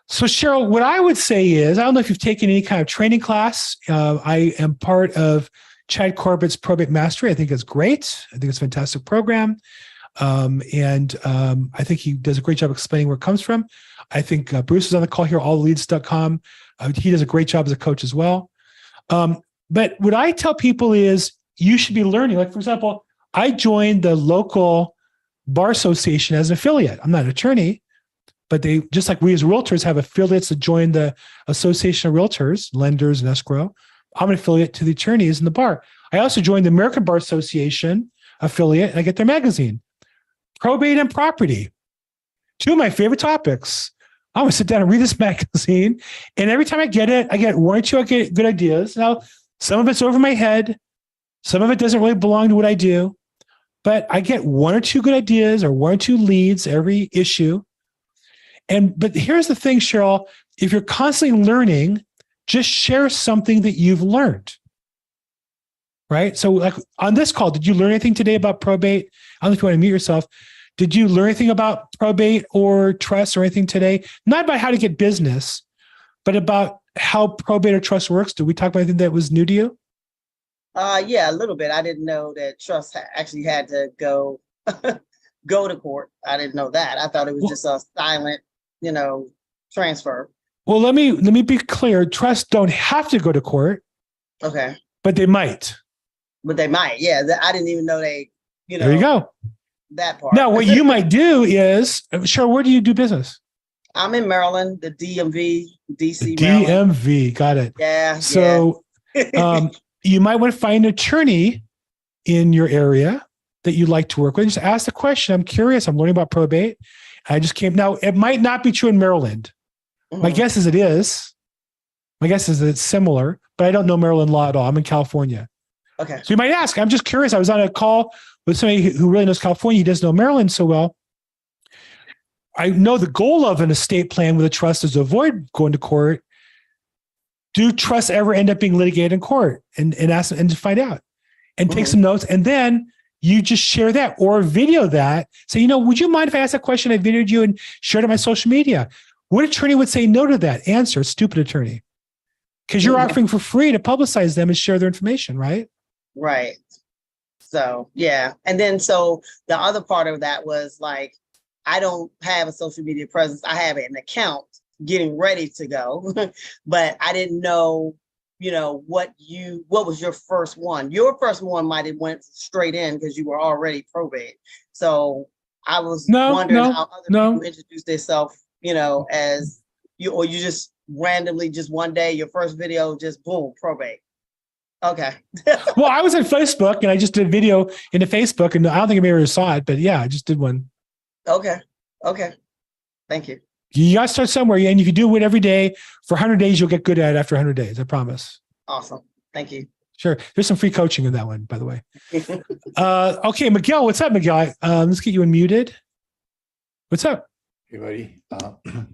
So Cheryl, what I would say is, I don't know if you've taken any kind of training class. I am part of Chad Corbett's Probate Mastery. I think it's great. I think it's a fantastic program. And I think he does a great job explaining where it comes from. I think Bruce is on the call here, allleads.com. He does a great job as a coach as well. But what I tell people is you should be learning. Like, for example, I joined the local bar association as an affiliate. I'm not an attorney, but they, just like we as realtors have affiliates that join the Association of Realtors, lenders and escrow. I'm an affiliate to the attorneys in the bar. I also joined the American Bar Association affiliate, and I get their magazine. Probate and property. Two of my favorite topics. I'm going to sit down and read this magazine. And every time I get it, I get one or two good ideas. Now, some of it's over my head. Some of it doesn't really belong to what I do. But I get one or two good ideas or one or two leads every issue. But here's the thing, Cheryl. If you're constantly learning, just share something that you've learned. Right? So like on this call, did you learn anything today about probate? I don't know if you want to mute yourself. Did you learn anything about probate or trust or anything today? Not about how to get business, but about how probate or trust works. Did we talk about anything that was new to you? Yeah, a little bit. I didn't know that trust actually had to go go to court. I didn't know that. I thought it was just a silent, transfer. Well, let me be clear. Trusts don't have to go to court. Okay. But they might. But they might. Yeah. I didn't even know they, There you go. That part. Now, what you might do is, Cheryl, where do you do business? I'm in Maryland, the DMV, DC. DMV, Maryland. got it. Yeah. So you might want to find an attorney in your area that you'd like to work with. Just ask the question. I'm curious. I'm learning about probate. I just came. Now, it might not be true in Maryland. Mm-hmm. My guess is it is. My guess is it's similar, but I don't know Maryland law at all. I'm in California. Okay. So you might ask. I'm just curious. I was on a call with somebody who really knows California. He doesn't know Maryland so well. I know the goal of an estate plan with a trust is to avoid going to court. Do trusts ever end up being litigated in court? And ask and to find out and take some notes. And then you just share that or video that. Say, would you mind if I ask that question? I videoed you and shared it on my social media. What attorney would say no to that? Answer, stupid attorney. Because you're offering for free to publicize them and share their information, right? Right. So, yeah. And then, so the other part of that was like, I don't have a social media presence. I have an account getting ready to go, but I didn't know, what was your first one? Your first one might have went straight in because you were already probate. So I was wondering how other people introduce themselves, as you, or you just randomly, just one day, your first video, just boom, probate. Okay. Well, I was on Facebook and I just did video into Facebook, and I don't think I ever saw it, but yeah, I just did one. Okay. Thank you. You got to start somewhere. And if you do it every day for 100 days, you'll get good at it after 100 days. I promise. Awesome. Thank you. Sure. There's some free coaching in that one, by the way. Okay. Miguel, what's up, Miguel? Let's get you unmuted. What's up? Hey, buddy.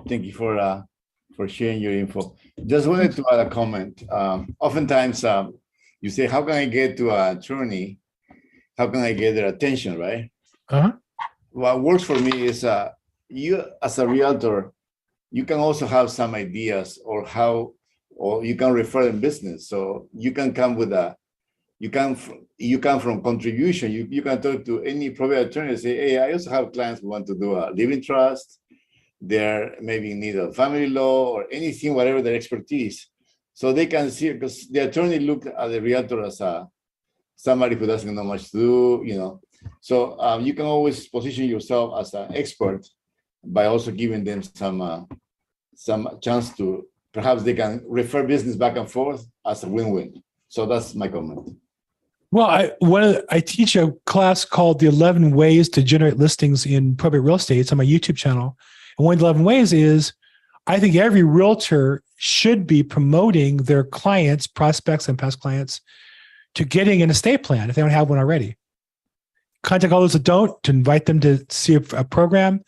Thank you for sharing your info. Just wanted to add a comment. Oftentimes, you say, how can I get to an attorney? How can I get their attention, right? Uh-huh. What works for me is you as a realtor, you can also have some ideas or you can refer them business. So you can come with you come from contribution. You can talk to any probate attorney and say, hey, I also have clients who want to do a living trust. They're maybe in need of family law or anything, whatever their expertise. So they can see, because the attorney looked at the realtor as somebody who doesn't know much to do, So you can always position yourself as an expert by also giving them some chance to, perhaps they can refer business back and forth as a win-win. So that's my comment. Well, I teach a class called the 11 Ways to Generate Listings in Probate Real Estate. It's on my YouTube channel. And one of the 11 ways is, I think every realtor should be promoting their clients, prospects and past clients, to getting an estate plan if they don't have one already. Contact all those that don't, to invite them to see a program.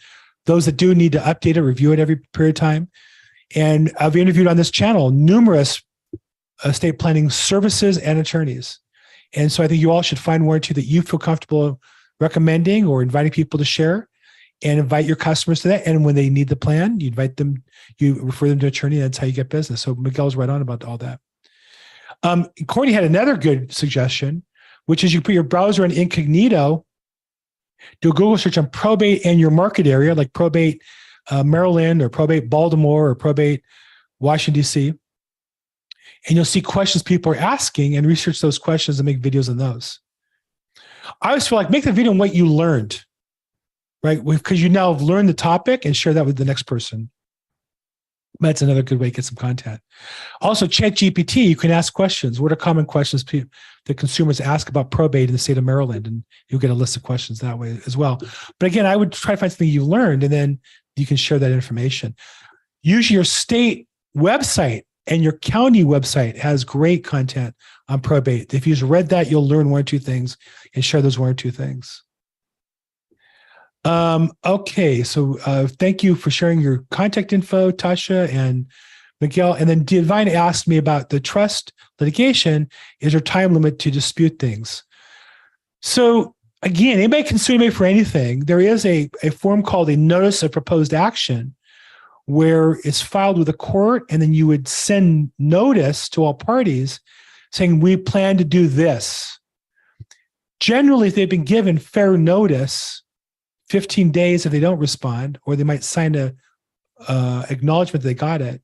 Those that do need to update it, review it every period of time. And I've interviewed on this channel numerous estate planning services and attorneys. And so I think you all should find one or two that you feel comfortable recommending or inviting people to share, and invite your customers to that. And when they need the plan, you invite them, you refer them to an attorney. That's how you get business. So Miguel's right on about all that. Courtney had another good suggestion, which is you put your browser in incognito, do a Google search on probate and your market area, like probate Maryland or probate Baltimore or probate Washington, D.C. And you'll see questions people are asking and research those questions and make videos on those. I always feel like make the video on what you learned, right? Because you now have learned the topic and share that with the next person. That's another good way to get some content. Also, ChatGPT, you can ask questions. What are common questions that consumers ask about probate in the state of Maryland? And you'll get a list of questions that way as well. But again, I would try to find something you learned, and then you can share that information. Use your state website, and your county website has great content on probate. If you've read that, you'll learn one or two things and share those one or two things. Okay, so thank you for sharing your contact info, Tasha and Miguel. And then Divine asked me about the trust litigation. Is there time limit to dispute things? So again, anybody can sue anybody for anything. There is a form called a notice of proposed action, where it's filed with a court, and then you would send notice to all parties saying, we plan to do this. Generally, if they've been given fair notice, 15 days if they don't respond, or they might sign a acknowledgement they got it.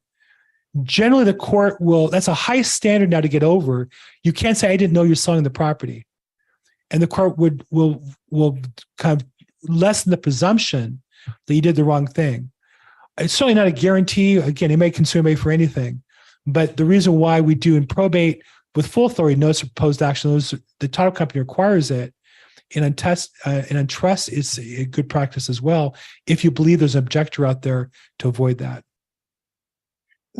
Generally, the court will, that's a high standard now to get over. You can't say, I didn't know you're selling the property. And the court will kind of lessen the presumption that you did the wrong thing. It's certainly not a guarantee. Again, it may consume me for anything. But the reason why we do in probate with full authority notice of proposed action, the title company requires it. And on trust is a good practice as well, if you believe there's an objector out there to avoid that.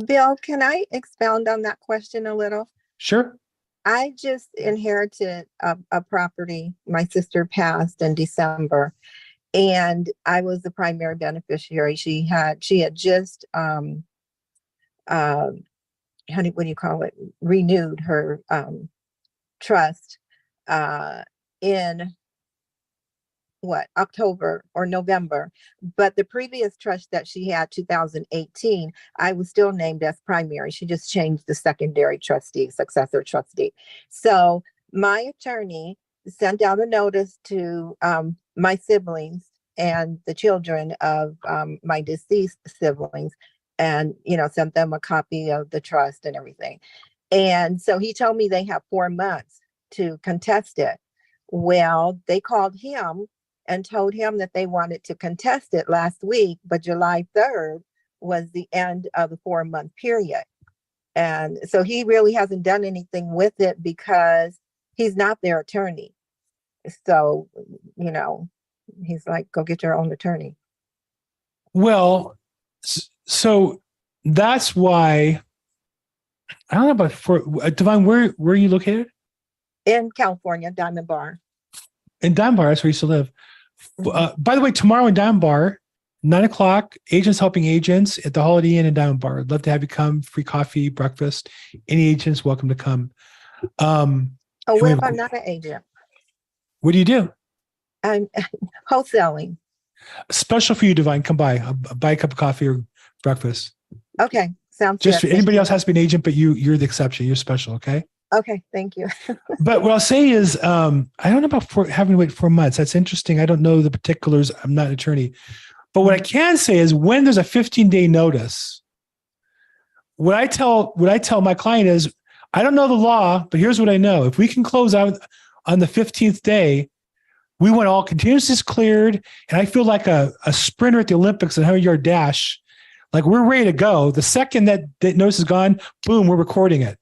Bill, can I expound on that question a little? Sure. I just inherited a property. My sister passed in December, and I was the primary beneficiary. She had just what do you call it? Renewed her trust in October or November. But the previous trust that she had, 2018, I was still named as primary. She just changed the secondary trustee, successor trustee. So my attorney sent out a notice to my siblings and the children of my deceased siblings, and sent them a copy of the trust and everything. And so he told me they have 4 months to contest it. Well, they called him and told him that they wanted to contest it last week, but July 3rd was the end of the 4-month period. And so he really hasn't done anything with it because he's not their attorney. So, he's like, go get your own attorney. Well, so that's why, I don't know about Divine, where are you located? In California, Diamond Bar. In Diamond Bar, that's where I used to live. By the way, tomorrow in Diamond Bar, 9:00, agents helping agents at the Holiday Inn in Diamond Bar. I'd love to have you come. Free coffee, breakfast. Any agents welcome to come. What if I'm not an agent? What do you do? I'm wholesaling. Special for you, Divine. Come by. I'll buy a cup of coffee or breakfast. Okay, sounds Just good. anybody else has to be an agent, but you're the exception. You're special, okay? Okay, thank you. But what I'll say is, I don't know about having to wait 4 months. That's interesting. I don't know the particulars. I'm not an attorney. But what I can say is, when there's a 15-day notice, what I tell my client is, I don't know the law, but here's what I know. If we can close out on the 15th day, we want all contingencies cleared. And I feel like a sprinter at the Olympics, a 100-yard dash. Like, we're ready to go. The second that notice is gone, boom, we're recording it.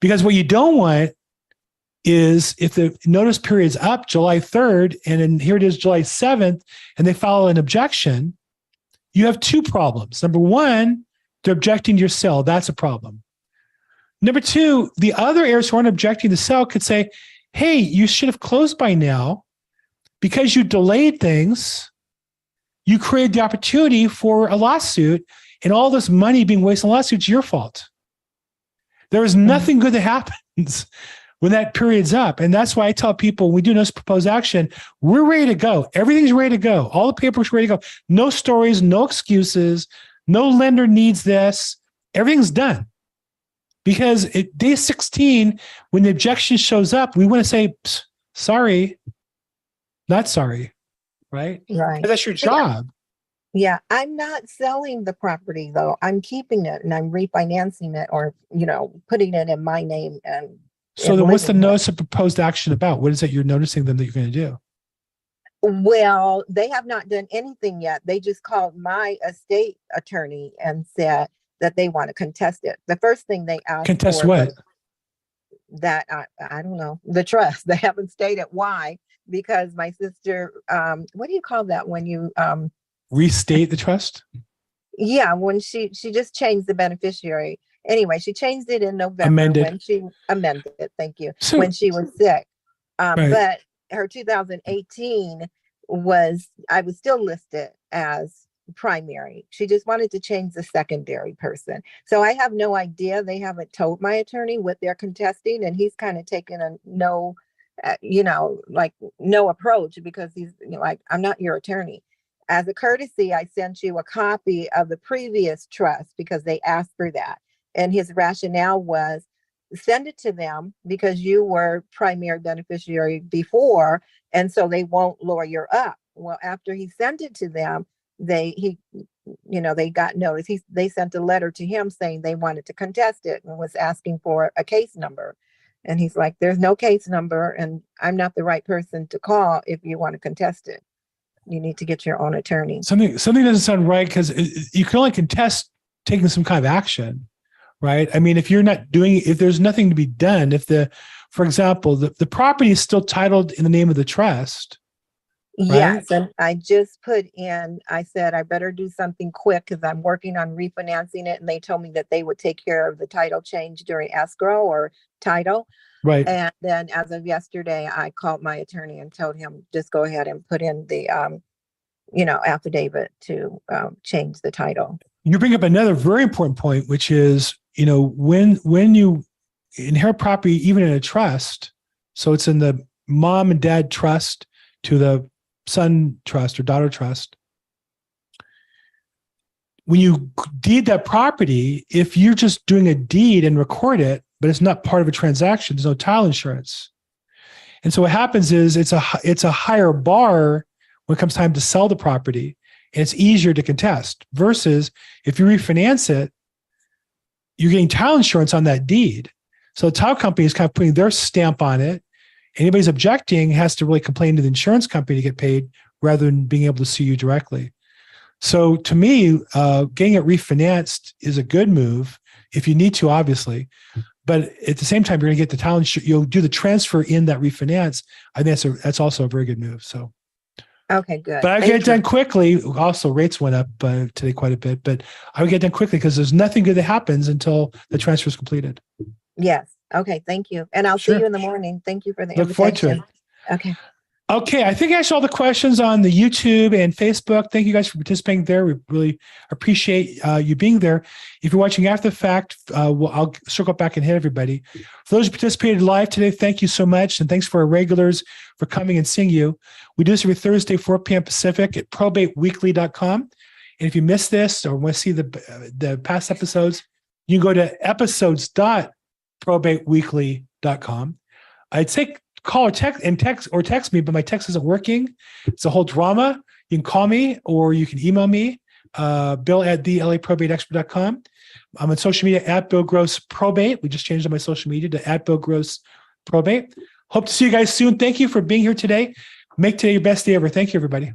Because what you don't want is, if the notice period's up July 3rd, and then here it is July 7th, and they file an objection, you have 2 problems. Number one, they're objecting to your sale. That's a problem. Number 2, the other heirs who aren't objecting to sell could say, hey, you should have closed by now. Because you delayed things, you created the opportunity for a lawsuit, and all this money being wasted on lawsuits is your fault. There is nothing good that happens when that period's up. And that's why I tell people, when we do notice of proposed action, we're ready to go. Everything's ready to go. All the paperwork's ready to go. No stories, no excuses. No lender needs this. Everything's done. Because day 16, when the objection shows up, we want to say, sorry, not sorry, right? Right. That's your job. Yeah, I'm not selling the property though. I'm keeping it and I'm refinancing it, or putting it in my name. And so then, what's the notice of proposed action about? What is it you're noticing them that you're going to do? Well, they have not done anything yet. They just called my estate attorney and said that they want to contest it. The first thing they asked Contest for what? was that I don't know, the trust. They haven't stated why, because my sister, what do you call that when you Restate the trust? Yeah, when she just changed the beneficiary. Anyway, she changed it in November. Amended. When she amended it, thank you, So, when she was sick. Right. But her 2018 I was still listed as primary. She just wanted to change the secondary person. So I have no idea. They haven't told my attorney what they're contesting, and he's kind of taken a no approach, because he's like, I'm not your attorney. As a courtesy, I sent you a copy of the previous trust because they asked for that. And his rationale was, send it to them because you were primary beneficiary before, and so they won't lawyer up. Well, after he sent it to them, they got notice. They sent a letter to him saying they wanted to contest it and was asking for a case number. And he's like, there's no case number, and I'm not the right person to call if you want to contest it. You need to get your own attorney. Something doesn't sound right, because you can only contest taking some kind of action, right? I mean, if there's nothing to be done, for example, the property is still titled in the name of the trust. Right? Yes, and I just I said I better do something quick because I'm working on refinancing it, and they told me that they would take care of the title change during escrow or title. Right. And then as of yesterday, I called my attorney and told him just go ahead and put in the affidavit to change the title. You bring up another very important point, which is, when you inherit property, even in a trust, so it's in the mom and dad trust to the son trust or daughter trust. When you deed that property, if you're just doing a deed and record it, but it's not part of a transaction, there's no title insurance. And so what happens is it's a higher bar when it comes time to sell the property, and it's easier to contest versus if you refinance it, you're getting title insurance on that deed. So the title company is kind of putting their stamp on it. Anybody's objecting has to really complain to the insurance company to get paid rather than being able to sue you directly. So to me, getting it refinanced is a good move if you need to, obviously. But at the same time, you're going to get the title insurance. You'll do the transfer in that refinance. I think that's also a very good move. So. Okay, good. But I get it done quickly. Also, rates went up today quite a bit, but I would get done quickly because there's nothing good that happens until the transfer is completed. Yes. Okay. Thank you. And I'll Sure. see you in the morning. Thank you for the Look forward to invitation. Okay. Okay. I think I answered all the questions on the YouTube and Facebook. Thank you guys for participating there. We really appreciate you being there. If you're watching after the fact, I'll circle back and hit everybody. For those who participated live today, thank you so much. And thanks for our regulars for coming and seeing you. We do this every Thursday, 4 p.m. Pacific at probateweekly.com. And if you missed this or want to see the past episodes, you can go to episodes.probateweekly.com. I'd say call or text me, but my text isn't working. It's a whole drama. You can call me or you can email me, bill@LAProbateexpert.com. I'm on social media at Bill Gross Probate. We just changed my social media to at Bill Gross Probate. Hope to see you guys soon. Thank you for being here today. Make today your best day ever. Thank you, everybody.